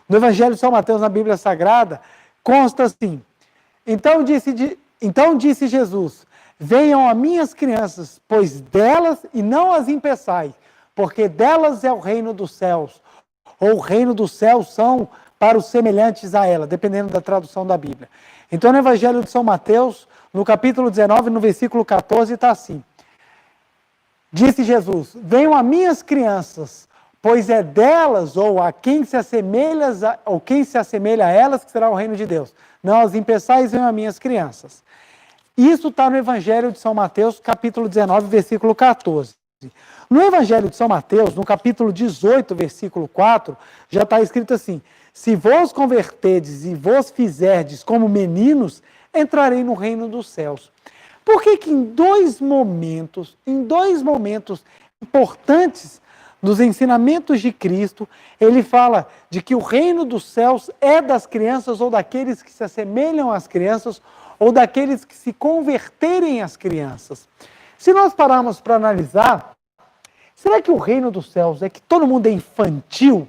No Evangelho de São Mateus, na Bíblia Sagrada, consta assim: Então disse Jesus, venham a minhas crianças, pois delas e não as impeçai, porque delas é o reino dos céus, ou o reino dos céus são para os semelhantes a ela, dependendo da tradução da Bíblia. Então no Evangelho de São Mateus, no capítulo 19, no versículo 14, está assim: Disse Jesus, venham a minhas crianças, pois é delas, ou a quem se assemelha, ou quem se assemelha a elas, que será o reino de Deus. Não as impeçais, venham a minhas crianças. Isso está no Evangelho de São Mateus, capítulo 19, versículo 14. No Evangelho de São Mateus, no capítulo 18, versículo 4, já está escrito assim: Se vos converterdes e vos fizerdes como meninos, entrarei no reino dos céus. Por que que em dois momentos importantes dos ensinamentos de Cristo, ele fala de que o reino dos céus é das crianças ou daqueles que se assemelham às crianças ou daqueles que se converterem às crianças? Se nós pararmos para analisar, será que o reino dos céus é que todo mundo é infantil?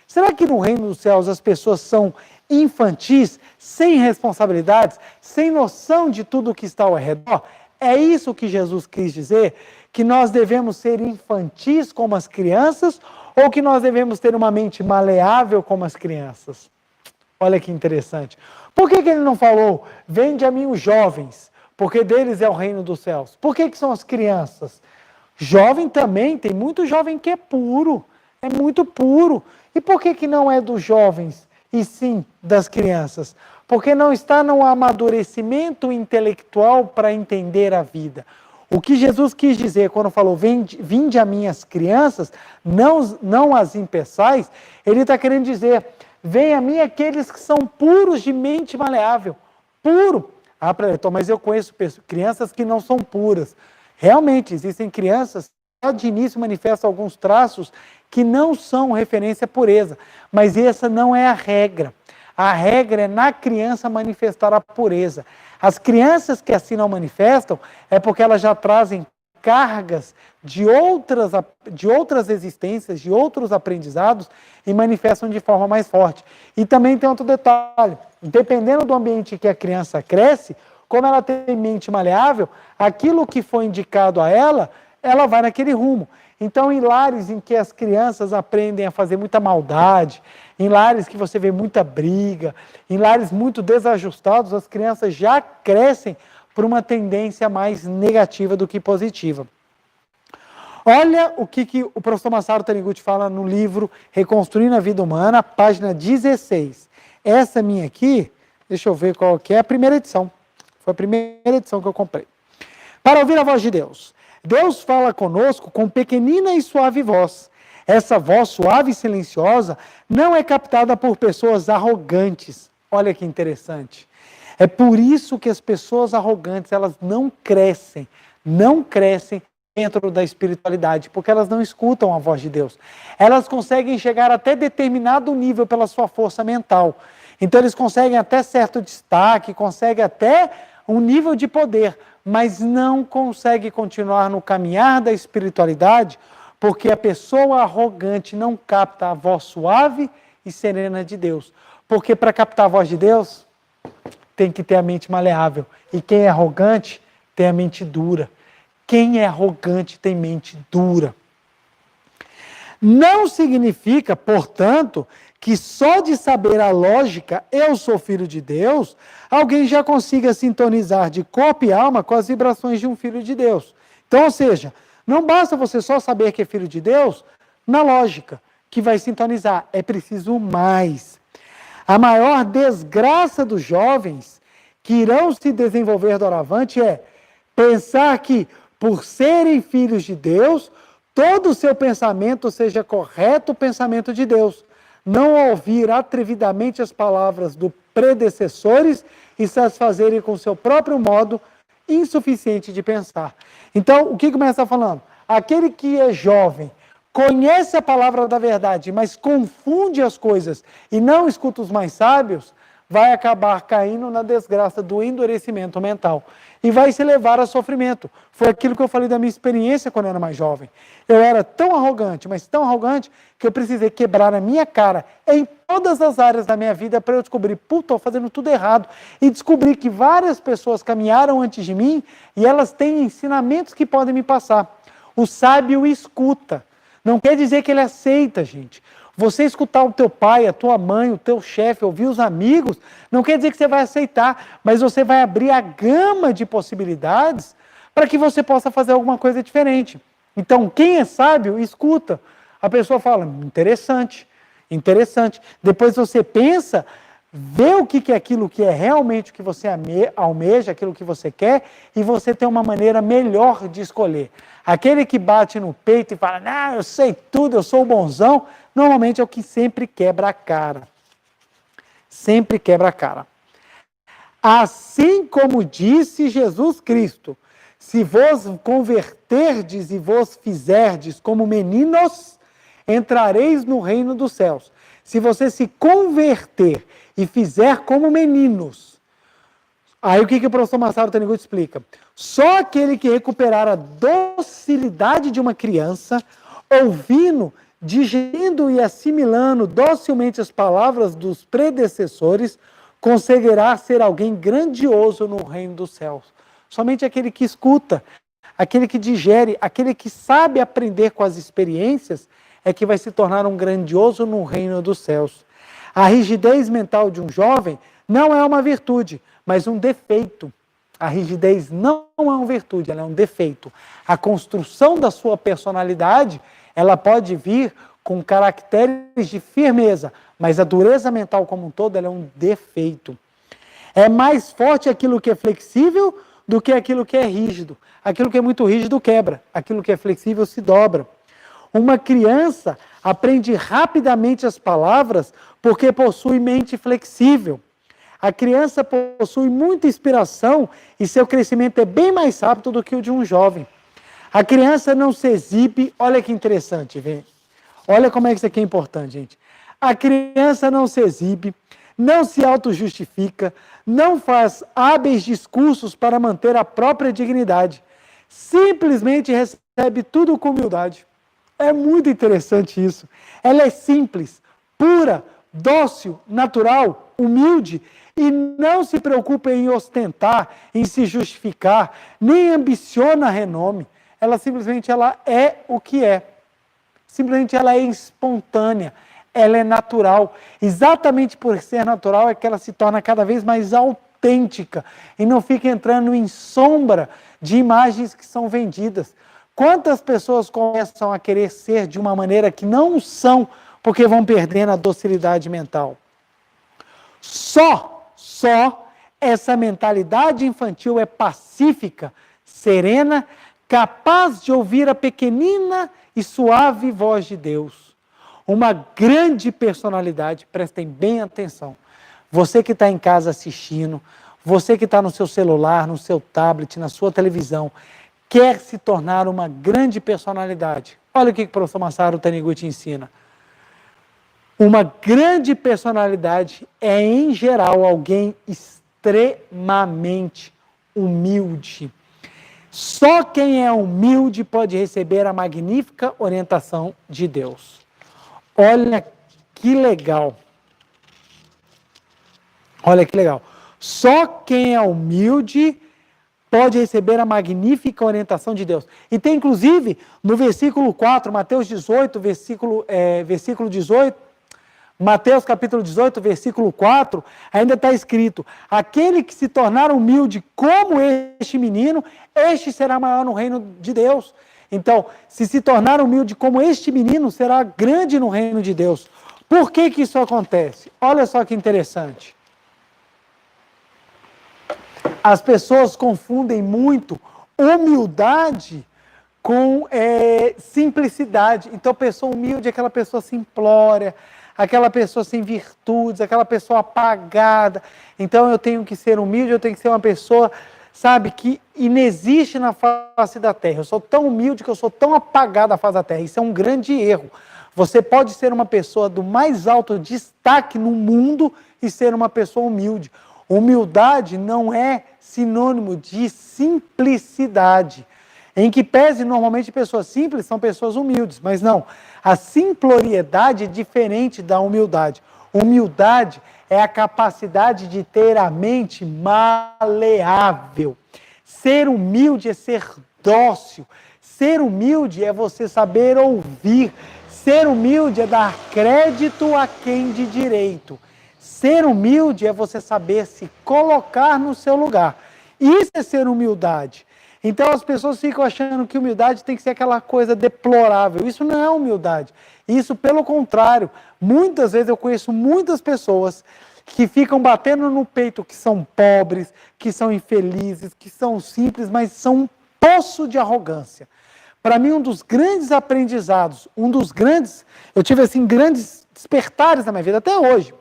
Será que no reino dos céus as pessoas são infantis, sem responsabilidades, sem noção de tudo o que está ao redor? É isso que Jesus quis dizer? Que nós devemos ser infantis como as crianças ou que nós devemos ter uma mente maleável como as crianças? Olha que interessante. Por que ele não falou, vende a mim os jovens, porque deles é o reino dos céus? Por que são as crianças? Jovem também, tem muito jovem que é puro, é muito puro. E por que não é dos jovens e sim das crianças? Porque não está no amadurecimento intelectual para entender a vida. O que Jesus quis dizer quando falou, vinde a minhas crianças, não as impeçais, ele está querendo dizer, vem a mim aqueles que são puros de mente maleável. Puro. Ah, mas eu conheço crianças que não são puras. Realmente, existem crianças que de início manifestam alguns traços que não são referência à pureza, mas essa não é a regra. A regra é na criança manifestar a pureza. As crianças que assim não manifestam é porque elas já trazem cargas de outras existências, de outros aprendizados e manifestam de forma mais forte. E também tem outro detalhe, dependendo do ambiente que a criança cresce, como ela tem mente maleável, aquilo que foi indicado a ela, ela vai naquele rumo. Então, em lares em que as crianças aprendem a fazer muita maldade, em lares que você vê muita briga, em lares muito desajustados, as crianças já crescem por uma tendência mais negativa do que positiva. Olha o que o professor Masaru Taniguchi fala no livro Reconstruindo a Vida Humana, página 16. Essa minha aqui, deixa eu ver qual que é, a primeira edição. Foi a primeira edição que eu comprei. Para ouvir a voz de Deus. Deus fala conosco com pequenina e suave voz. Essa voz suave e silenciosa não é captada por pessoas arrogantes. Olha que interessante. É por isso que as pessoas arrogantes, elas não crescem dentro da espiritualidade, porque elas não escutam a voz de Deus. Elas conseguem chegar até determinado nível pela sua força mental. Então eles conseguem até certo destaque, conseguem até um nível de poder, mas não consegue continuar no caminhar da espiritualidade, porque a pessoa arrogante não capta a voz suave e serena de Deus. Porque para captar a voz de Deus, tem que ter a mente maleável. E quem é arrogante tem a mente dura. Quem é arrogante tem mente dura. Não significa, portanto, que só de saber a lógica, eu sou filho de Deus, alguém já consiga sintonizar de corpo e alma com as vibrações de um filho de Deus. Então, ou seja, não basta você só saber que é filho de Deus na lógica, que vai sintonizar. É preciso mais. A maior desgraça dos jovens que irão se desenvolver doravante é pensar que, por serem filhos de Deus, todo o seu pensamento seja correto o pensamento de Deus. Não ouvir atrevidamente as palavras dos predecessores e satisfazerem com o seu próprio modo insuficiente de pensar. Então, o que começa falando? Aquele que é jovem, conhece a palavra da verdade, mas confunde as coisas e não escuta os mais sábios, vai acabar caindo na desgraça do endurecimento mental e vai se levar a sofrimento. Foi aquilo que eu falei da minha experiência quando eu era mais jovem. Eu era tão arrogante, mas tão arrogante, que eu precisei quebrar a minha cara em todas as áreas da minha vida para eu descobrir, estou fazendo tudo errado. E descobri que várias pessoas caminharam antes de mim e elas têm ensinamentos que podem me passar. O sábio escuta. Não quer dizer que ele aceita, gente. Você escutar o teu pai, a tua mãe, o teu chefe, ouvir os amigos, não quer dizer que você vai aceitar, mas você vai abrir a gama de possibilidades para que você possa fazer alguma coisa diferente. Então, quem é sábio, escuta. A pessoa fala, interessante, interessante. Depois você pensa, vê o que é aquilo que é realmente o que você almeja, aquilo que você quer, e você tem uma maneira melhor de escolher. Aquele que bate no peito e fala, não, eu sei tudo, eu sou o bonzão, normalmente é o que sempre quebra a cara. Sempre quebra a cara. Assim como disse Jesus Cristo, se vos converterdes e vos fizerdes como meninos, entrareis no reino dos céus. Se você se converter e fizer como meninos, aí o que o professor Masaru Taniguchi explica? Só aquele que recuperar a docilidade de uma criança, ouvindo, digerindo e assimilando docilmente as palavras dos predecessores, conseguirá ser alguém grandioso no reino dos céus. Somente aquele que escuta, aquele que digere, aquele que sabe aprender com as experiências, é que vai se tornar um grandioso no reino dos céus. A rigidez mental de um jovem não é uma virtude, mas um defeito. A rigidez não é uma virtude, ela é um defeito. A construção da sua personalidade, ela pode vir com caracteres de firmeza, mas a dureza mental como um todo, ela é um defeito. É mais forte aquilo que é flexível do que aquilo que é rígido. Aquilo que é muito rígido quebra, aquilo que é flexível se dobra. Uma criança aprende rapidamente as palavras porque possui mente flexível. A criança possui muita inspiração e seu crescimento é bem mais rápido do que o de um jovem. A criança não se exibe, olha que interessante, vem. Olha como é que isso aqui é importante, gente. A criança não se exibe, não se auto-justifica, não faz hábeis discursos para manter a própria dignidade. Simplesmente recebe tudo com humildade. É muito interessante isso. Ela é simples, pura, dócil, natural, humilde e não se preocupa em ostentar, em se justificar, nem ambiciona renome. Ela simplesmente ela é o que é. Simplesmente ela é espontânea, ela é natural. Exatamente por ser natural é que ela se torna cada vez mais autêntica e não fica entrando em sombra de imagens que são vendidas. Quantas pessoas começam a querer ser de uma maneira que não são, porque vão perdendo a docilidade mental? Só essa mentalidade infantil é pacífica, serena, capaz de ouvir a pequenina e suave voz de Deus. Uma grande personalidade, prestem bem atenção. Você que está em casa assistindo, você que está no seu celular, no seu tablet, na sua televisão, quer se tornar uma grande personalidade. Olha o que o professor Masaru Taniguchi ensina. Uma grande personalidade é, em geral, alguém extremamente humilde. Só quem é humilde pode receber a magnífica orientação de Deus. Olha que legal. Olha que legal. Só quem é humilde pode receber a magnífica orientação de Deus. E tem, inclusive, no versículo 4, Mateus 18, versículo 18, Mateus capítulo 18, versículo 4, ainda está escrito: aquele que se tornar humilde como este menino, este será maior no reino de Deus. Então, se tornar humilde como este menino, será grande no reino de Deus. Por que isso acontece? Olha só que interessante. As pessoas confundem muito humildade com simplicidade. Então, a pessoa humilde é aquela pessoa simplória, aquela pessoa sem virtudes, aquela pessoa apagada. Então, eu tenho que ser humilde, eu tenho que ser uma pessoa, sabe, que inexiste na face da terra. Eu sou tão humilde que eu sou tão apagado na face da terra. Isso é um grande erro. Você pode ser uma pessoa do mais alto destaque no mundo e ser uma pessoa humilde. Humildade não é sinônimo de simplicidade. Em que pese, normalmente, pessoas simples são pessoas humildes, mas não. A simploriedade é diferente da humildade. Humildade é a capacidade de ter a mente maleável. Ser humilde é ser dócil. Ser humilde é você saber ouvir. Ser humilde é dar crédito a quem de direito. Ser humilde é você saber se colocar no seu lugar. Isso é ser humildade. Então as pessoas ficam achando que humildade tem que ser aquela coisa deplorável. Isso não é humildade. Isso, pelo contrário, muitas vezes eu conheço muitas pessoas que ficam batendo no peito que são pobres, que são infelizes, que são simples, mas são um poço de arrogância. Para mim, um dos grandes aprendizados, eu tive assim grandes despertares na minha vida, até hoje.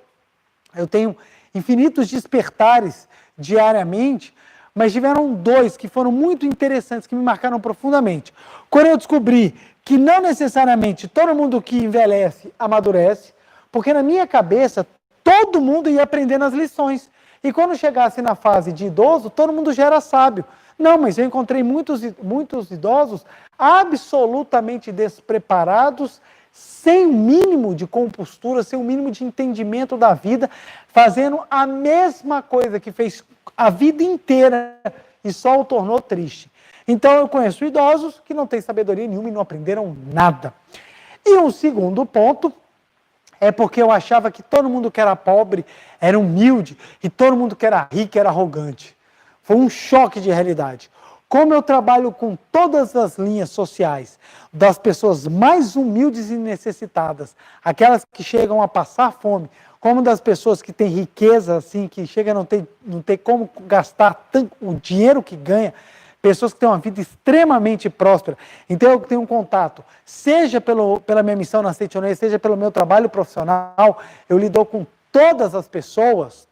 Eu tenho infinitos despertares diariamente, mas tiveram 2 que foram muito interessantes, que me marcaram profundamente. Quando eu descobri que não necessariamente todo mundo que envelhece amadurece, porque na minha cabeça todo mundo ia aprendendo as lições. E quando chegasse na fase de idoso, todo mundo já era sábio. Não, mas eu encontrei muitos idosos absolutamente despreparados, sem o mínimo de compostura, sem o mínimo de entendimento da vida, fazendo a mesma coisa que fez a vida inteira e só o tornou triste. Então eu conheço idosos que não têm sabedoria nenhuma e não aprenderam nada. E um segundo ponto é porque eu achava que todo mundo que era pobre era humilde e todo mundo que era rico era arrogante. Foi um choque de realidade. Como eu trabalho com todas as linhas sociais, das pessoas mais humildes e necessitadas, aquelas que chegam a passar fome, como das pessoas que têm riqueza, assim, que chegam a não ter como gastar tanto, o dinheiro que ganha, pessoas que têm uma vida extremamente próspera. Então eu tenho um contato, seja pela minha missão na Setionei, seja pelo meu trabalho profissional, eu lido com todas as pessoas.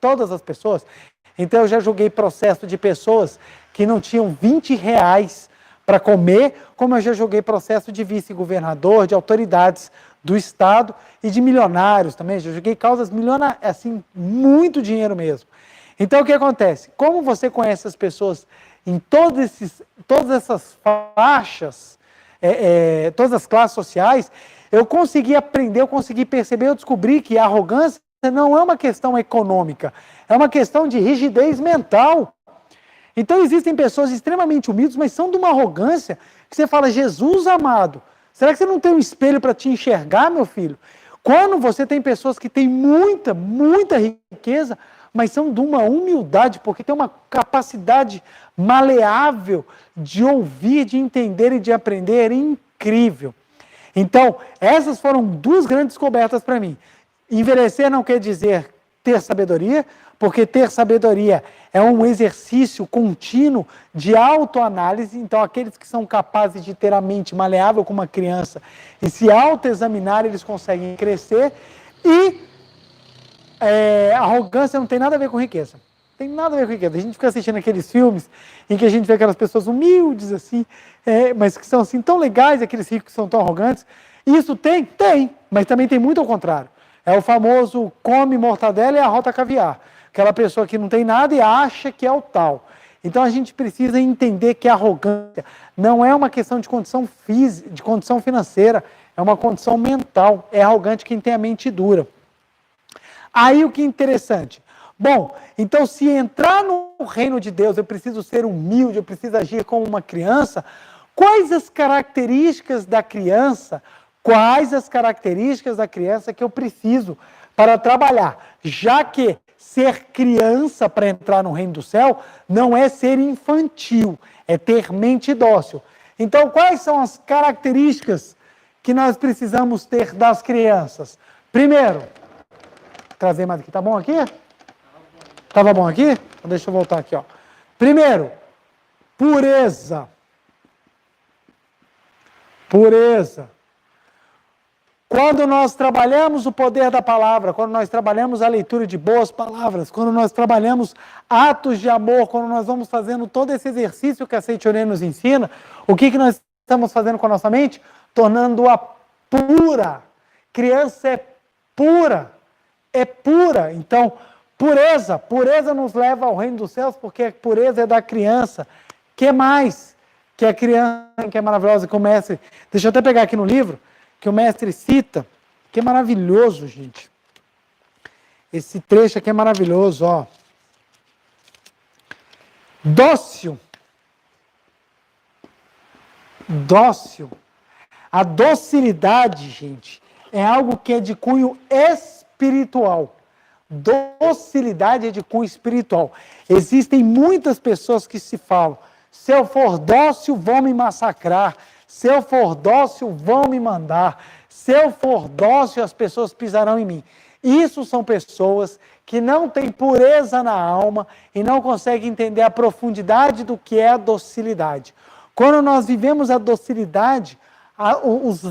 Então eu já julguei processo de pessoas que não tinham R$20 para comer, como eu já julguei processo de vice-governador, de autoridades do Estado e de milionários também. Já julguei causas milionárias, assim, muito dinheiro mesmo. Então o que acontece? Como você conhece as pessoas em todas essas faixas, todas as classes sociais, eu consegui aprender, eu consegui perceber, eu descobri que a arrogância não é uma questão econômica, é uma questão de rigidez mental. Então existem pessoas extremamente humildes, mas são de uma arrogância que você fala: Jesus amado, será que você não tem um espelho para te enxergar, meu filho? Quando você tem pessoas que têm muita, muita riqueza, mas são de uma humildade, porque tem uma capacidade maleável de ouvir, de entender e de aprender incrível. Então, essas foram 2 grandes descobertas para mim. Envelhecer não quer dizer ter sabedoria, porque ter sabedoria é um exercício contínuo de autoanálise. Então, aqueles que são capazes de ter a mente maleável como uma criança e se autoexaminar, eles conseguem crescer. E arrogância não tem nada a ver com riqueza. Tem nada a ver com riqueza. A gente fica assistindo aqueles filmes em que a gente vê aquelas pessoas humildes, assim, mas que são assim tão legais, aqueles ricos que são tão arrogantes. Isso tem? Tem, mas também tem muito ao contrário. É o famoso come mortadela e arrota caviar. Aquela pessoa que não tem nada e acha que é o tal. Então a gente precisa entender que a arrogância não é uma questão de condição física, de condição financeira, é uma condição mental. É arrogante quem tem a mente dura. Aí o que é interessante? Bom, então se entrar no o reino de Deus, eu preciso ser humilde, eu preciso agir como uma criança, quais as características da criança, que eu preciso para trabalhar? Já que ser criança para entrar no reino do céu não é ser infantil, é ter mente dócil. Então, quais são as características que nós precisamos ter das crianças? Primeiro, trazer mais aqui, tá bom aqui? Estava bom aqui? Então deixa eu voltar aqui, ó. Primeiro, pureza. Pureza. Quando nós trabalhamos o poder da palavra, quando nós trabalhamos a leitura de boas palavras, quando nós trabalhamos atos de amor, quando nós vamos fazendo todo esse exercício que a Seitonê nos ensina, o que nós estamos fazendo com a nossa mente? Tornando-a pura. Criança é pura. É pura. Então, pureza nos leva ao reino dos céus, porque a pureza é da criança. Que mais? Que a criança que é maravilhosa, que o mestre... Deixa eu até pegar aqui no livro, que o mestre cita, que é maravilhoso, gente. Esse trecho aqui é maravilhoso, ó. Dócil. Dócil. A docilidade, gente, é algo que é de cunho espiritual. Docilidade é de cunho espiritual. Existem muitas pessoas que se falam, se eu for dócil, vão me massacrar. Se eu for dócil, vão me mandar. Se eu for dócil, as pessoas pisarão em mim. Isso são pessoas que não têm pureza na alma e não conseguem entender a profundidade do que é a docilidade. Quando nós vivemos a docilidade, os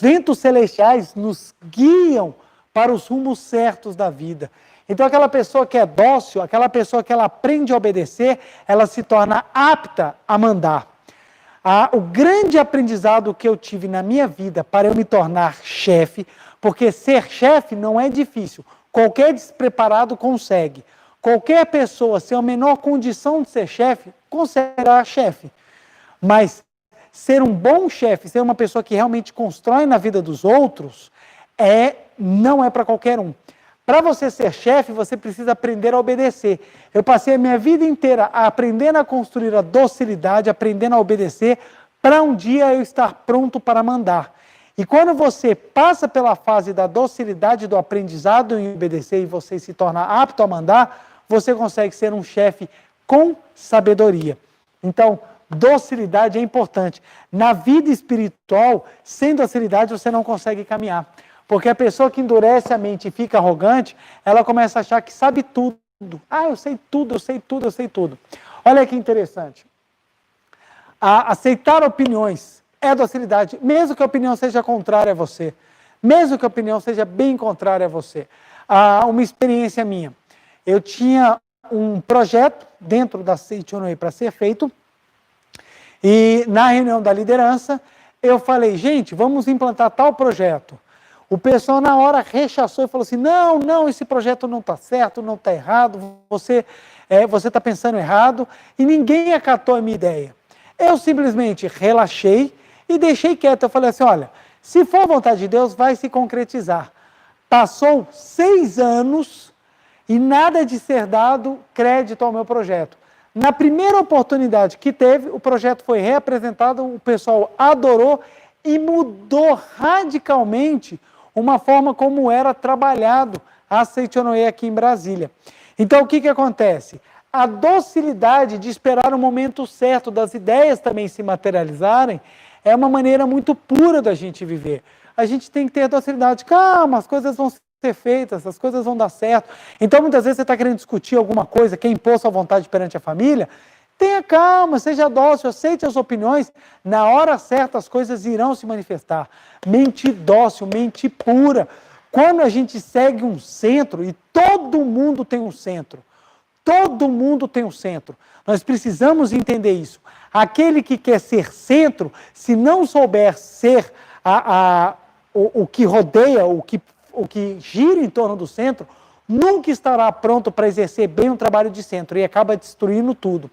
ventos celestiais nos guiam para os rumos certos da vida. Então, aquela pessoa que é dócil, aquela pessoa que ela aprende a obedecer, ela se torna apta a mandar. O grande aprendizado que eu tive na minha vida para eu me tornar chefe, porque ser chefe não é difícil, qualquer despreparado consegue. Qualquer pessoa sem a menor condição de ser chefe, conseguirá chefe. Mas ser um bom chefe, ser uma pessoa que realmente constrói na vida dos outros, não é para qualquer um. Para você ser chefe, você precisa aprender a obedecer. Eu passei a minha vida inteira aprendendo a construir a docilidade, aprendendo a obedecer, para um dia eu estar pronto para mandar. E quando você passa pela fase da docilidade, do aprendizado em obedecer, e você se torna apto a mandar, você consegue ser um chefe com sabedoria. Então, docilidade é importante. Na vida espiritual, sem docilidade, você não consegue caminhar. Porque a pessoa que endurece a mente e fica arrogante, ela começa a achar que sabe tudo. Eu sei tudo, eu sei tudo, eu sei tudo. Olha que interessante. Aceitar opiniões é docilidade, mesmo que a opinião seja contrária a você. Mesmo que a opinião seja bem contrária a você. Uma experiência minha. Eu tinha um projeto dentro da Seitonê para ser feito, e na reunião da liderança, eu falei, gente, vamos implantar tal projeto. O pessoal na hora rechaçou e falou assim, não, esse projeto não está certo, não está errado, você está pensando errado, e ninguém acatou a minha ideia. Eu simplesmente relaxei e deixei quieto. Eu falei assim, olha, se for a vontade de Deus, vai se concretizar. Passou 6 anos e nada de ser dado crédito ao meu projeto. Na primeira oportunidade que teve, o projeto foi reapresentado, o pessoal adorou e mudou radicalmente uma forma como era trabalhado a Seitonê aqui em Brasília. Então, o que acontece? A docilidade de esperar o momento certo, das ideias também se materializarem, é uma maneira muito pura da gente viver. A gente tem que ter docilidade. Calma, as coisas vão ser feitas, as coisas vão dar certo. Então, muitas vezes você está querendo discutir alguma coisa, quer impor sua vontade perante a família, tenha calma, seja dócil, aceite as opiniões. Na hora certa as coisas irão se manifestar. Mente dócil, mente pura. Quando a gente segue um centro, e todo mundo tem um centro, todo mundo tem um centro. Nós precisamos entender isso. Aquele que quer ser centro, se não souber ser o que rodeia, o que gira em torno do centro, nunca estará pronto para exercer bem um trabalho de centro e acaba destruindo tudo.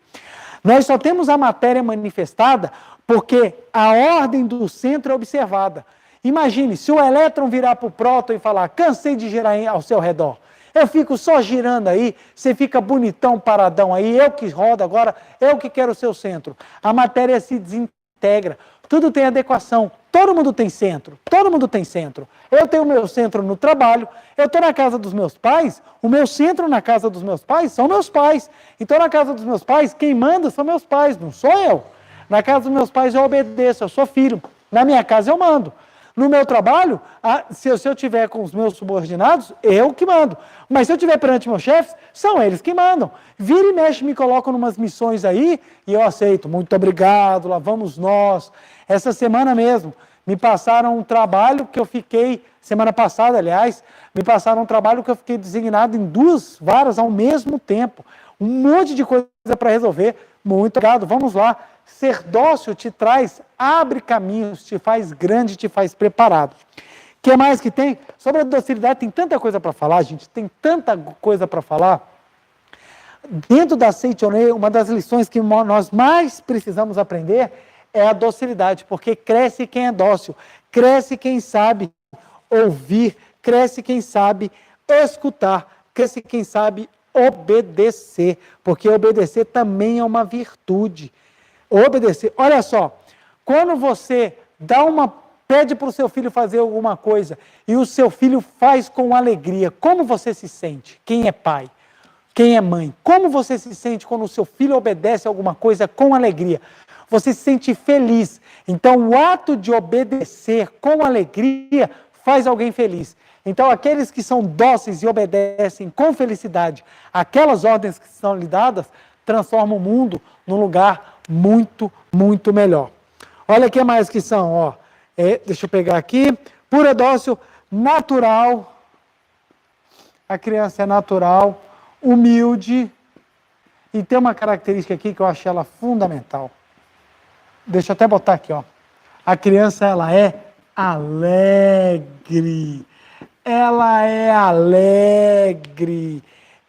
Nós só temos a matéria manifestada porque a ordem do centro é observada. Imagine, se o elétron virar para o próton e falar, cansei de girar ao seu redor. Eu fico só girando aí, você fica bonitão, paradão aí, eu que rodo agora, eu que quero o seu centro. A matéria se desintegra, tudo tem adequação, todo mundo tem centro, todo mundo tem centro. Eu tenho o meu centro no trabalho, eu estou na casa dos meus pais, o meu centro na casa dos meus pais são meus pais. Então na casa dos meus pais, quem manda são meus pais, não sou eu. Na casa dos meus pais eu obedeço, eu sou filho. Na minha casa eu mando. No meu trabalho, se eu tiver com os meus subordinados, eu que mando. Mas se eu tiver perante meus chefes, são eles que mandam. Vira e mexe, me colocam numas missões aí e eu aceito. Muito obrigado, lá vamos nós. Essa semana mesmo, me passaram um trabalho que eu fiquei, semana passada, aliás, me passaram um trabalho que eu fiquei designado em 2 varas ao mesmo tempo. Um monte de coisa para resolver. Muito obrigado, vamos lá. Ser dócil te traz, abre caminhos, te faz grande, te faz preparado. O que mais que tem? Sobre a docilidade tem tanta coisa para falar, gente, tem tanta coisa para falar. Dentro da Seitonei, uma das lições que nós mais precisamos aprender é a docilidade, porque cresce quem é dócil, cresce quem sabe ouvir, cresce quem sabe escutar, cresce quem sabe obedecer, porque obedecer também é uma virtude. Obedecer. Olha só, quando você pede para o seu filho fazer alguma coisa e o seu filho faz com alegria, como você se sente? Quem é pai? Quem é mãe? Como você se sente quando o seu filho obedece alguma coisa com alegria? Você se sente feliz. Então, o ato de obedecer com alegria faz alguém feliz. Então, aqueles que são dóceis e obedecem com felicidade aquelas ordens que são lhe dadas, transformam o mundo num lugar muito, muito melhor. Olha o que mais que são, ó. Deixa eu pegar aqui. Pura, dócil, natural. A criança é natural, humilde. E tem uma característica aqui que eu achei ela fundamental. Deixa eu até botar aqui, ó. A criança, ela é alegre. Ela é alegre.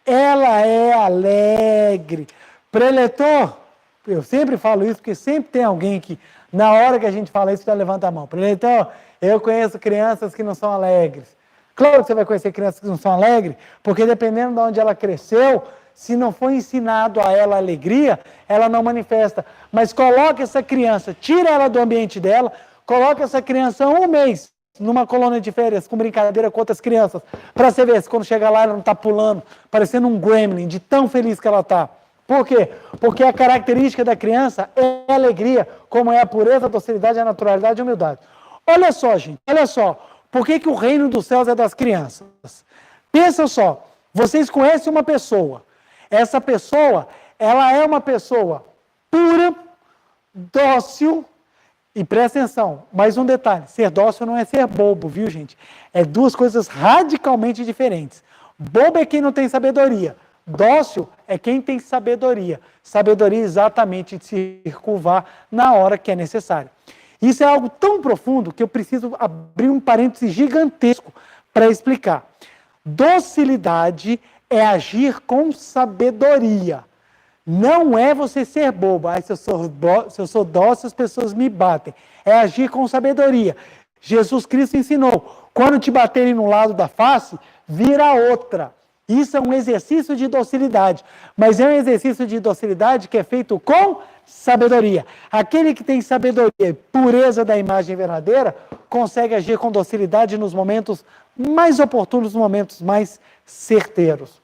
Ela é alegre. Preletor, eu sempre falo isso, porque sempre tem alguém que, na hora que a gente fala isso, já levanta a mão. Preletor, eu conheço crianças que não são alegres. Claro que você vai conhecer crianças que não são alegres, porque dependendo de onde ela cresceu, se não foi ensinado a ela a alegria, ela não manifesta. Mas coloca essa criança, tira ela do ambiente dela, coloca essa criança 1 mês numa colônia de férias com brincadeira com outras crianças, para você ver se quando chega lá ela não está pulando, parecendo um gremlin, de tão feliz que ela está. Por quê? Porque a característica da criança é a alegria, como é a pureza, a docilidade, a naturalidade e a humildade. Olha só, gente, olha só. Por que o reino dos céus é das crianças? Pensa só, vocês conhecem uma pessoa. Essa pessoa, ela é uma pessoa pura, dócil, e presta atenção, mais um detalhe, ser dócil não é ser bobo, viu, gente? É 2 coisas radicalmente diferentes. Bobo é quem não tem sabedoria. Dócil é quem tem sabedoria. Sabedoria exatamente de se curvar na hora que é necessário. Isso é algo tão profundo que eu preciso abrir um parêntese gigantesco para explicar. Docilidade é agir com sabedoria. Não é você ser bobo. Se eu sou dócil, as pessoas me batem. É agir com sabedoria. Jesus Cristo ensinou, quando te baterem no lado da face, vira outra. Isso é um exercício de docilidade, mas é um exercício de docilidade que é feito com sabedoria. Aquele que tem sabedoria e pureza da imagem verdadeira, consegue agir com docilidade nos momentos mais oportunos, nos momentos mais certeiros.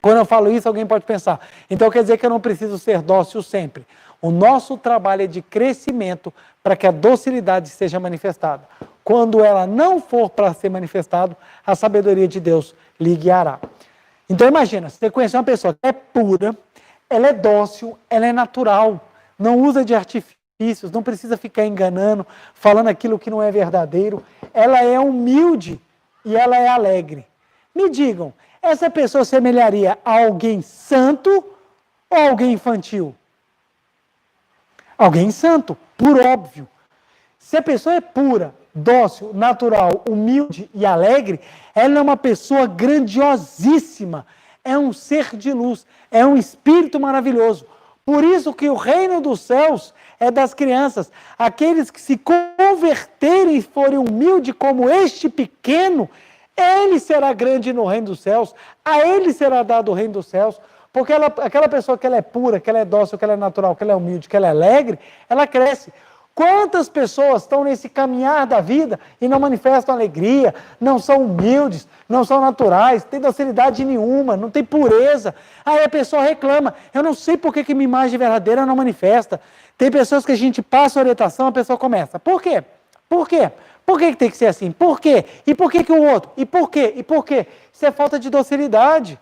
Quando eu falo isso, alguém pode pensar, então quer dizer que eu não preciso ser dócil sempre. O nosso trabalho é de crescimento para que a docilidade seja manifestada. Quando ela não for para ser manifestada, a sabedoria de Deus lhe guiará. Então imagina, você conhecer uma pessoa que é pura, ela é dócil, ela é natural, não usa de artifícios, não precisa ficar enganando, falando aquilo que não é verdadeiro, ela é humilde e ela é alegre. Me digam, essa pessoa semelharia a alguém santo ou alguém infantil? Alguém santo, por óbvio. Se a pessoa é pura, dócil, natural, humilde e alegre, ela é uma pessoa grandiosíssima, é um ser de luz, é um espírito maravilhoso. Por isso que o reino dos céus é das crianças. Aqueles que se converterem e forem humildes como este pequeno, Ele será grande no reino dos céus, a ele será dado o reino dos céus, porque aquela pessoa que ela é pura, que ela é dócil, que ela é natural, que ela é humilde, que ela é alegre, ela cresce. Quantas pessoas estão nesse caminhar da vida e não manifestam alegria, não são humildes, não são naturais, não tem docilidade nenhuma, não tem pureza. Aí a pessoa reclama, eu não sei por que minha imagem verdadeira não manifesta. Tem pessoas que a gente passa a orientação, a pessoa começa. Por quê? Por quê? Por que tem que ser assim? Por quê? E por que o outro? E por quê? E por quê? Isso é falta de docilidade.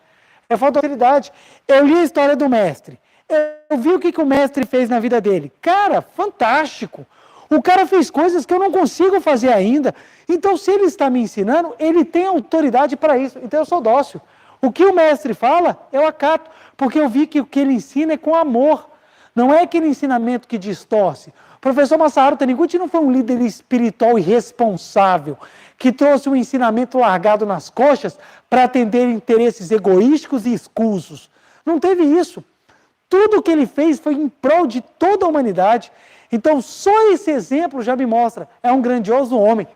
É falta de docilidade. Eu li a história do mestre. Eu vi o que o mestre fez na vida dele. Cara, fantástico. O cara fez coisas que eu não consigo fazer ainda. Então, se ele está me ensinando, ele tem autoridade para isso. Então, eu sou dócil. O que o mestre fala, eu acato. Porque eu vi que o que ele ensina é com amor. Não é aquele ensinamento que distorce. O professor Masaharu Taniguchi não foi um líder espiritual irresponsável, que trouxe um ensinamento largado nas coxas para atender interesses egoísticos e escusos. Não teve isso. Tudo o que ele fez foi em prol de toda a humanidade. Então, só esse exemplo já me mostra, é um grandioso homem.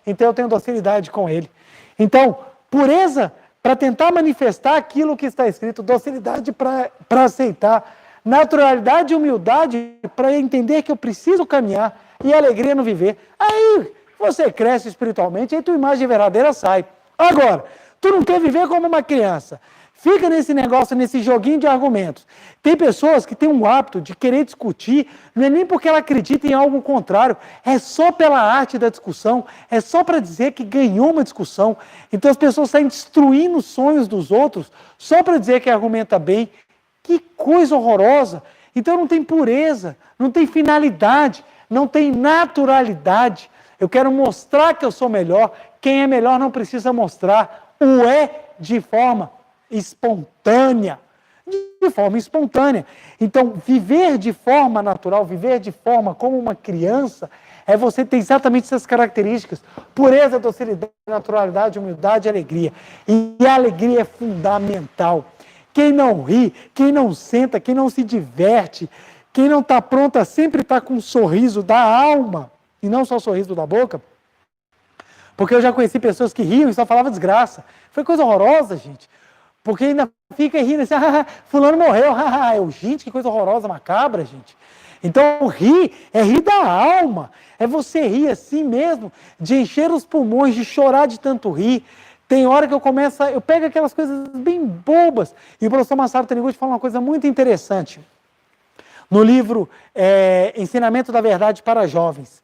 Então, eu tenho docilidade com ele. Então, pureza para tentar manifestar aquilo que está escrito, docilidade para aceitar, naturalidade e humildade para entender que eu preciso caminhar e alegria no viver. Aí você cresce espiritualmente, aí tua imagem verdadeira sai. Agora, tu não quer viver como uma criança. Fica nesse negócio, nesse joguinho de argumentos. Tem pessoas que têm um hábito de querer discutir, não é nem porque ela acredita em algo contrário, é só pela arte da discussão, é só para dizer que ganhou uma discussão. Então as pessoas saem destruindo os sonhos dos outros, só para dizer que argumenta bem. Que coisa horrorosa! Então não tem pureza, não tem finalidade, não tem naturalidade. Eu quero mostrar que eu sou melhor, quem é melhor não precisa mostrar, o é de forma espontânea, de forma espontânea. Então, viver de forma natural, viver de forma como uma criança, é você ter exatamente essas características: pureza, docilidade, naturalidade, humildade e alegria. E a alegria é fundamental. Quem não ri, quem não senta, quem não se diverte, quem não está pronto a sempre estar com um sorriso da alma, e não só o sorriso da boca, porque eu já conheci pessoas que riam e só falavam desgraça. Foi coisa horrorosa, gente. Porque ainda fica rindo assim, fulano morreu, gente, que coisa horrorosa, macabra, gente. Então, rir é rir da alma, é você rir assim mesmo, de encher os pulmões, de chorar de tanto rir. Tem hora que eu pego aquelas coisas bem bobas, e o professor Masaharu Taniguchi fala uma coisa muito interessante, no livro Ensinamento da Verdade para Jovens.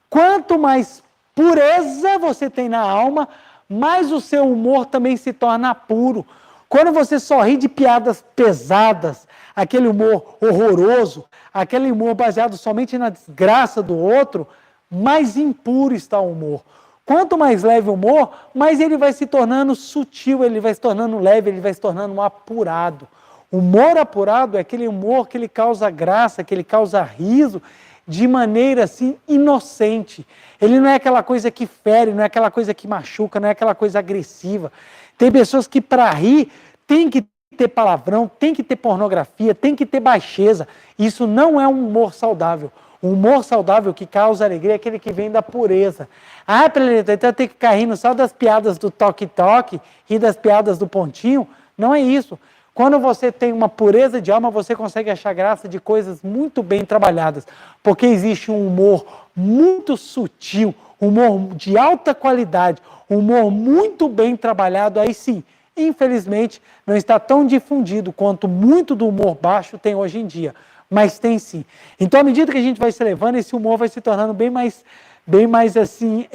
Quanto mais pureza você tem na alma, mais o seu humor também se torna puro. Quando você só ri de piadas pesadas, aquele humor horroroso, aquele humor baseado somente na desgraça do outro, mais impuro está o humor. Quanto mais leve o humor, mais ele vai se tornando sutil, ele vai se tornando leve, ele vai se tornando apurado. O humor apurado é aquele humor que ele causa graça, que ele causa riso, de maneira assim inocente. Ele não é aquela coisa que fere, não é aquela coisa que machuca, não é aquela coisa agressiva. Tem pessoas que para rir tem que ter palavrão, tem que ter pornografia, tem que ter baixeza. Isso não é um humor saudável. O humor saudável que causa alegria é aquele que vem da pureza. Ah, então tem que ficar rindo só das piadas do toque-toque e das piadas do pontinho. Não é isso. Quando você tem uma pureza de alma, você consegue achar graça de coisas muito bem trabalhadas. Porque existe um humor muito sutil, humor de alta qualidade, humor muito bem trabalhado, aí sim, infelizmente, não está tão difundido quanto muito do humor baixo tem hoje em dia. Mas tem sim. Então, à medida que a gente vai se levando, esse humor vai se tornando bem mais assim,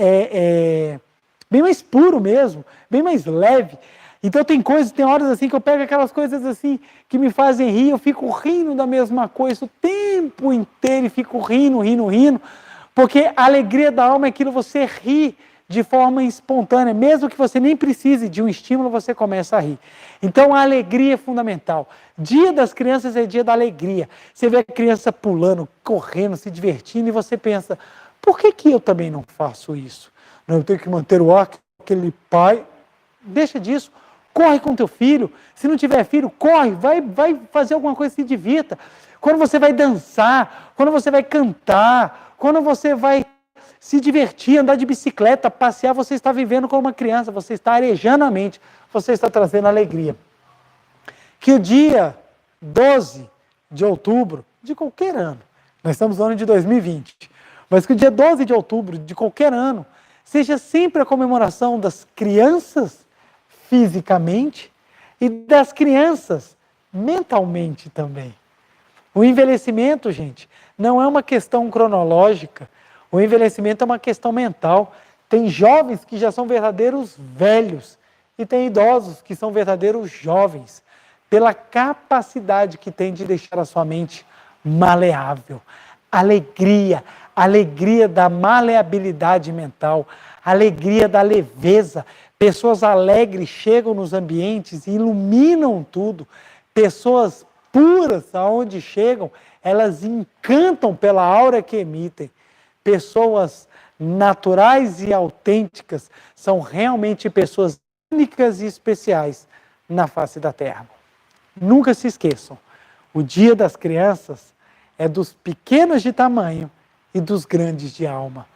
bem mais puro mesmo, bem mais leve. Então tem horas assim que eu pego aquelas coisas assim que me fazem rir, eu fico rindo da mesma coisa o tempo inteiro e fico rindo, porque a alegria da alma é aquilo, você ri de forma espontânea, mesmo que você nem precise de um estímulo, você começa a rir. Então a alegria é fundamental. Dia das crianças é dia da alegria. Você vê a criança pulando, correndo, se divertindo e você pensa, por que eu também não faço isso? Não, eu tenho que manter o ar, aquele pai, deixa disso. Corre com teu filho, se não tiver filho, corre, vai fazer alguma coisa, se divirta. Quando você vai dançar, quando você vai cantar, quando você vai se divertir, andar de bicicleta, passear, você está vivendo como uma criança, você está arejando a mente, você está trazendo alegria. Que o dia 12 de outubro de qualquer ano, nós estamos no ano de 2020, mas que o dia 12 de outubro de qualquer ano seja sempre a comemoração das crianças fisicamente e das crianças mentalmente também. O envelhecimento, gente, não é uma questão cronológica, o envelhecimento é uma questão mental. Tem jovens que já são verdadeiros velhos e tem idosos que são verdadeiros jovens, pela capacidade que tem de deixar a sua mente maleável. Alegria, alegria da maleabilidade mental, alegria da leveza. Pessoas alegres chegam nos ambientes e iluminam tudo. Pessoas puras, aonde chegam, elas encantam pela aura que emitem. Pessoas naturais e autênticas são realmente pessoas únicas e especiais na face da Terra. Nunca se esqueçam, o Dia das Crianças é dos pequenos de tamanho e dos grandes de alma.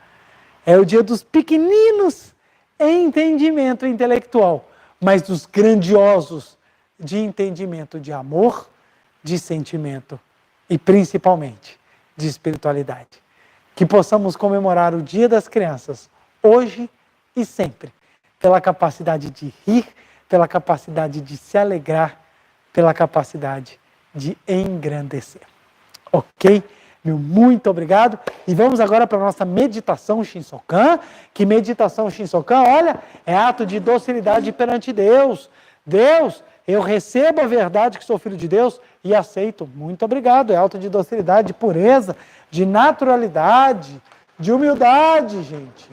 É o dia dos pequeninos em entendimento intelectual, mas dos grandiosos de entendimento de amor, de sentimento e principalmente de espiritualidade. Que possamos comemorar o Dia das Crianças hoje e sempre, pela capacidade de rir, pela capacidade de se alegrar, pela capacidade de engrandecer. Ok? Meu muito obrigado. E vamos agora para a nossa meditação Shinsokan, que meditação Shinsokan, olha, é ato de docilidade perante Deus. Deus, eu recebo a verdade que sou filho de Deus e aceito. Muito obrigado. É ato de docilidade, de pureza, de naturalidade, de humildade, gente.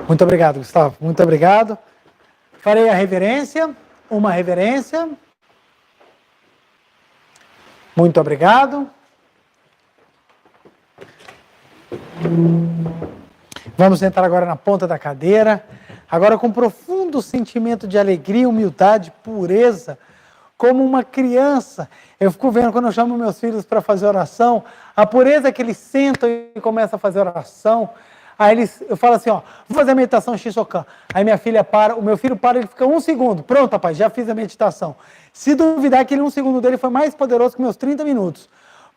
Muito obrigado, Gustavo. Muito obrigado. Farei a reverência, uma reverência. Muito obrigado. Vamos sentar agora na ponta da cadeira, agora com profundo sentimento de alegria, humildade, pureza, como uma criança. Eu fico vendo quando eu chamo meus filhos para fazer oração, a pureza que eles sentam e começam a fazer oração. Aí eu falo assim, ó, vou fazer a meditação Shinsokan. Aí minha filha para, o meu filho para, ele fica 1 segundo. Pronto, rapaz, já fiz a meditação. Se duvidar, aquele 1 segundo dele foi mais poderoso que meus 30 minutos.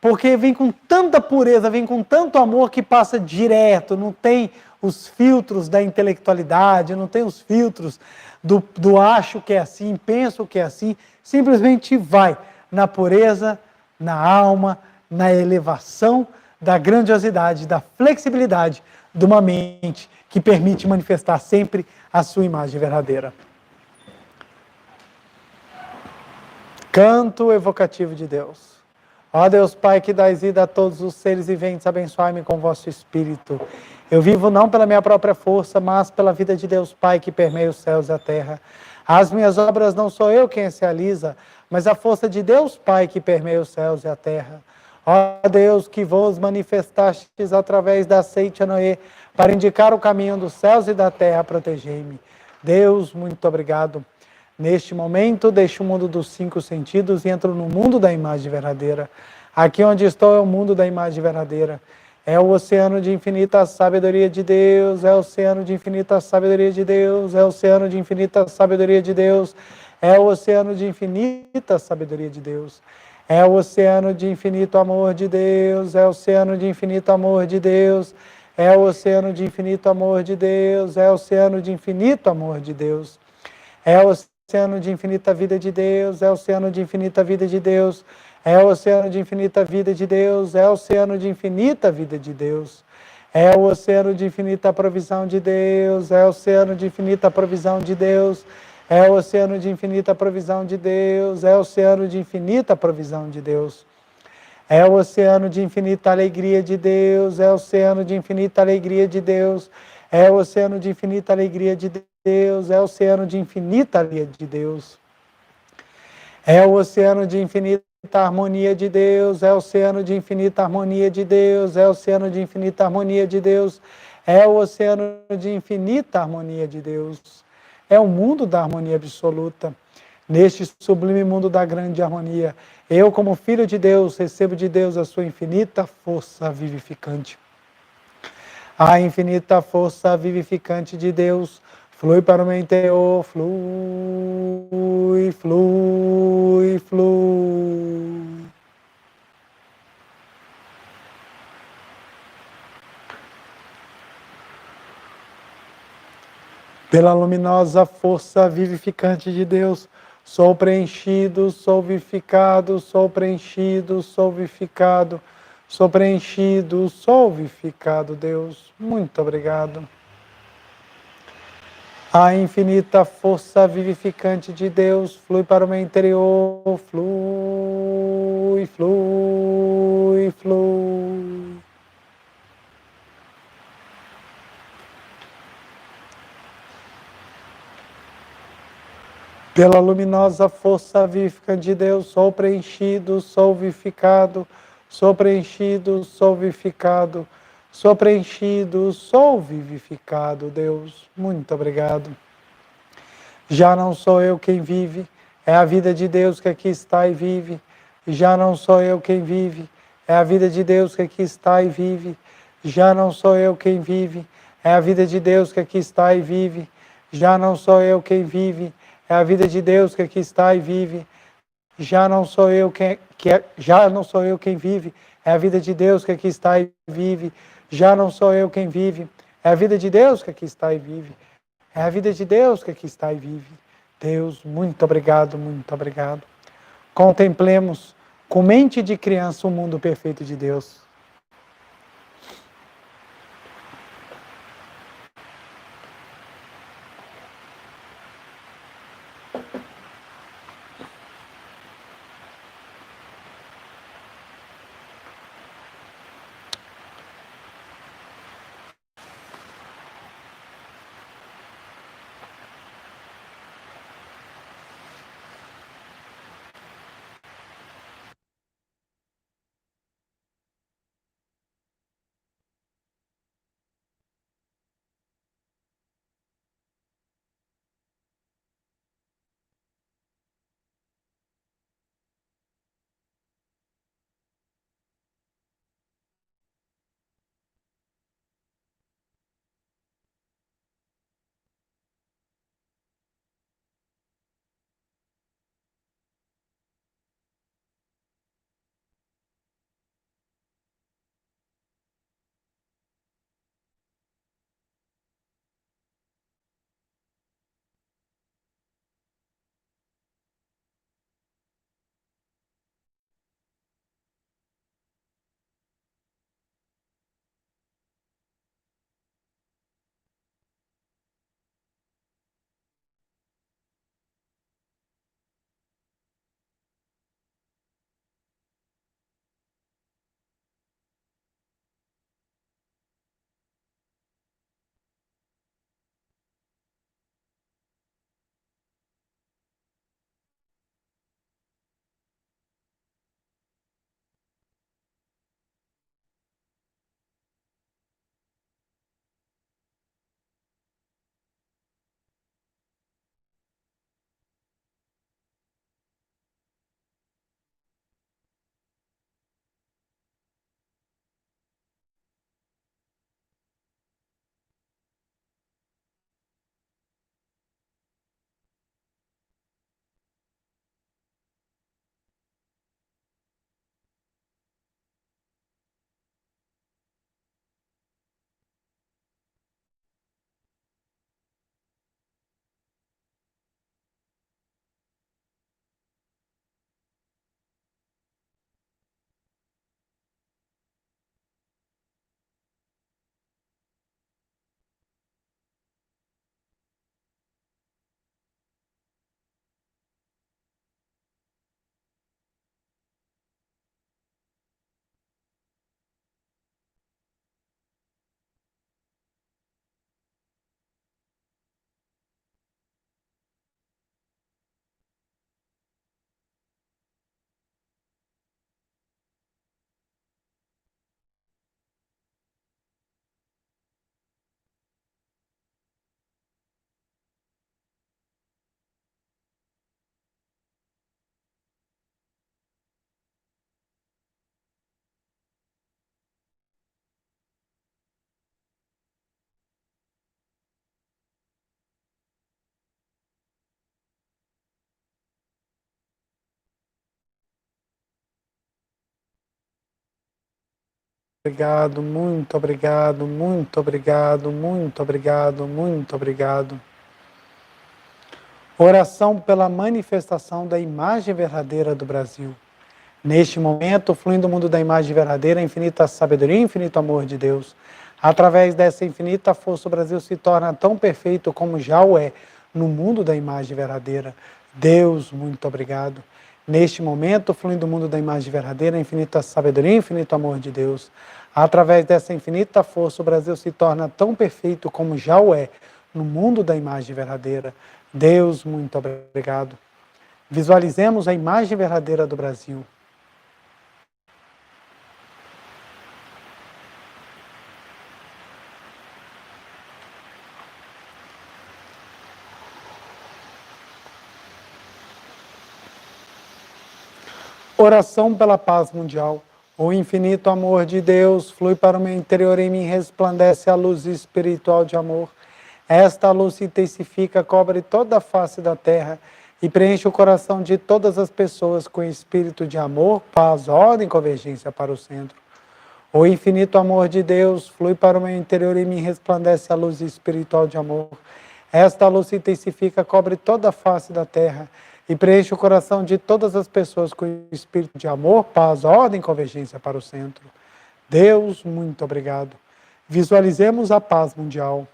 Porque vem com tanta pureza, vem com tanto amor que passa direto, não tem os filtros da intelectualidade, não tem os filtros do acho que é assim, penso que é assim, simplesmente vai na pureza, na alma, na elevação da grandiosidade, da flexibilidade de uma mente que permite manifestar sempre a sua imagem verdadeira. Canto evocativo de Deus. Ó Deus Pai, que dás vida a todos os seres viventes, abençoai-me com vosso Espírito. Eu vivo não pela minha própria força, mas pela vida de Deus Pai, que permeia os céus e a terra. As minhas obras não sou eu quem as realiza, mas a força de Deus Pai, que permeia os céus e a terra. Ó Deus, que vos manifestastes através da seite Noé, para indicar o caminho dos céus e da terra, protegei-me. Deus, muito obrigado. Neste momento, deixo o mundo dos 5 sentidos e entro no mundo da imagem verdadeira. Aqui onde estou é o mundo da imagem verdadeira. É o oceano de infinita sabedoria de Deus, é o oceano de infinita sabedoria de Deus, é o oceano de infinita sabedoria de Deus, é o oceano de infinita sabedoria de Deus. É o oceano de infinito amor de Deus, é o oceano de infinito amor de Deus, é o oceano de infinito amor de Deus, é o oceano de infinito amor de Deus. É o oceano de infinita vida de Deus, é o oceano de infinita vida de Deus, é o oceano de infinita vida de Deus, é o oceano de infinita vida de Deus. É o oceano de infinita provisão de Deus, é o oceano de infinita provisão de Deus, é o oceano de infinita provisão de Deus, é o oceano de infinita provisão de Deus. É o oceano de infinita alegria de Deus, é o oceano de infinita alegria de Deus, é o oceano de infinita alegria de Deus, é o oceano de infinita alegria de Deus. É o oceano de infinita harmonia de Deus, é o oceano de infinita harmonia de Deus, é o oceano de infinita harmonia de Deus, é o oceano de infinita harmonia de Deus. É o mundo da harmonia absoluta. neste sublime mundo da grande harmonia, eu, como filho de Deus, recebo de Deus a sua infinita força vivificante. A infinita força vivificante de Deus flui para o meu interior, flui, flui, flui. Pela luminosa força vivificante de Deus, sou preenchido, sou vivificado, sou preenchido, sou vivificado, sou preenchido, sou vivificado, Deus. Muito obrigado. A infinita força vivificante de Deus flui para o meu interior, flui, flui, flui. Pela luminosa força vivificante de Deus, sou preenchido, sou vivificado, sou preenchido, sou vivificado, sou preenchido, sou vivificado, Deus. Muito obrigado. Já não sou eu quem vive, é a vida de Deus que aqui está e vive. Já não sou eu quem vive, é a vida de Deus que aqui está e vive. Já não sou eu quem vive, é a vida de Deus que aqui está e vive. Já não sou eu quem vive, é a vida de Deus que aqui está e vive. Já não sou eu já não sou eu quem vive, é a vida de Deus que aqui está e vive. Já não sou eu quem vive, é a vida de Deus que aqui está e vive. É a vida de Deus que aqui está e vive. Deus, muito obrigado, muito obrigado. Contemplemos com mente de criança o mundo perfeito de Deus. obrigado, muito obrigado, muito obrigado, muito obrigado, muito obrigado. Oração pela manifestação da imagem verdadeira do Brasil. Neste momento, fluindo o mundo da imagem verdadeira, a infinita sabedoria e infinito amor de Deus. Através dessa infinita força, o Brasil se torna tão perfeito como já o é no mundo da imagem verdadeira. Deus, muito obrigado. Neste momento, fluindo o mundo da imagem verdadeira, a infinita sabedoria e infinito amor de Deus. Através dessa infinita força, o Brasil se torna tão perfeito como já o é no mundo da imagem verdadeira. Deus, muito obrigado. Visualizemos a imagem verdadeira do Brasil. Oração pela paz mundial. O infinito amor de Deus flui para o meu interior, em mim resplandece a luz espiritual de amor. Esta luz se intensifica, cobre toda a face da terra e preenche o coração de todas as pessoas com espírito de amor, paz, ordem e convergência para o centro. O infinito amor de Deus flui para o meu interior e me resplandece a luz espiritual de amor. Esta luz se intensifica, cobre toda a face da terra e preenche o coração de todas as pessoas com espírito de amor, paz, ordem e convergência para o centro. Deus, muito obrigado. Visualizemos a paz mundial.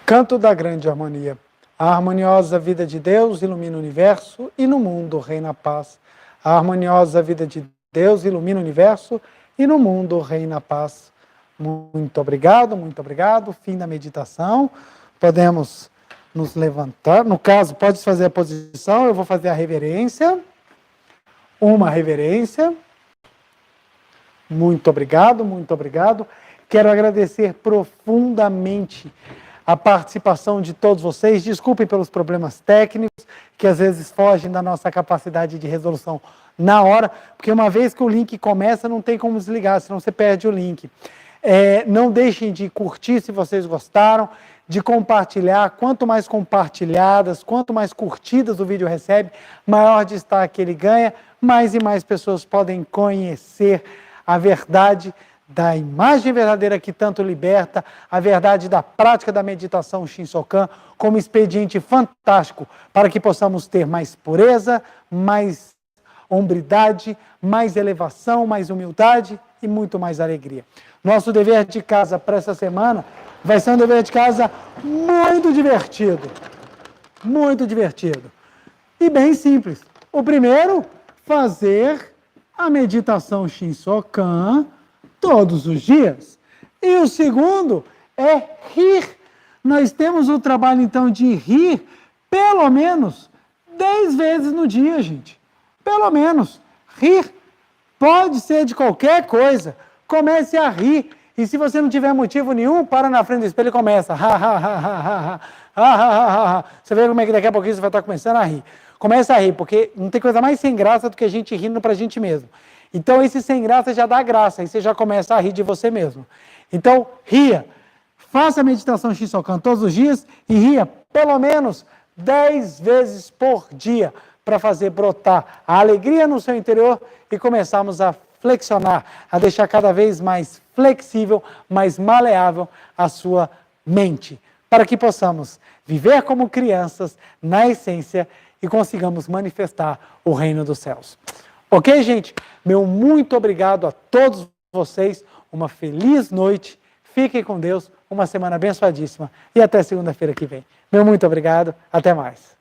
Canto da grande harmonia. A harmoniosa vida de Deus ilumina o universo e no mundo reina a paz. A harmoniosa vida de Deus ilumina o universo e no mundo reina a paz. Muito obrigado, muito obrigado. Fim da meditação. Podemos nos levantar. No caso, pode fazer a posição, eu vou fazer a reverência. Uma reverência. Muito obrigado, muito obrigado. Quero agradecer profundamente a participação de todos vocês. Desculpem pelos problemas técnicos, que às vezes fogem da nossa capacidade de resolução na hora, porque uma vez que o link começa, não tem como desligar, senão você perde o link. Não deixem de curtir se vocês gostaram, de compartilhar. Quanto mais compartilhadas, quanto mais curtidas o vídeo recebe, maior destaque ele ganha, mais e mais pessoas podem conhecer a verdade da imagem verdadeira que tanto liberta, a verdade da prática da meditação Shinsokan como expediente fantástico para que possamos ter mais pureza, mais hombridade, mais elevação, mais humildade e muito mais alegria. Nosso dever de casa para essa semana vai ser um dever de casa muito divertido. Muito divertido. E bem simples. O primeiro, fazer a meditação Shinsokan todos os dias. E o segundo é rir. Nós temos o trabalho, então, de rir pelo menos 10 vezes no dia, gente. Pelo menos. Rir pode ser de qualquer coisa. Comece a rir. E se você não tiver motivo nenhum, para na frente do espelho e começa. Você vê como é que daqui a pouquinho você vai estar começando a rir. Começa a rir, porque não tem coisa mais sem graça do que a gente rindo pra gente mesmo. Então, esse sem graça já dá graça, aí você já começa a rir de você mesmo. Então, ria. Faça a meditação Shinsokan todos os dias e ria pelo menos 10 vezes por dia para fazer brotar a alegria no seu interior e começarmos a flexionar, a deixar cada vez mais flexível, mais maleável a sua mente, para que possamos viver como crianças na essência e consigamos manifestar o reino dos céus. Ok, gente? Meu muito obrigado a todos vocês. Uma feliz noite. Fiquem com Deus. Uma semana abençoadíssima. E até segunda-feira que vem. Meu muito obrigado. Até mais.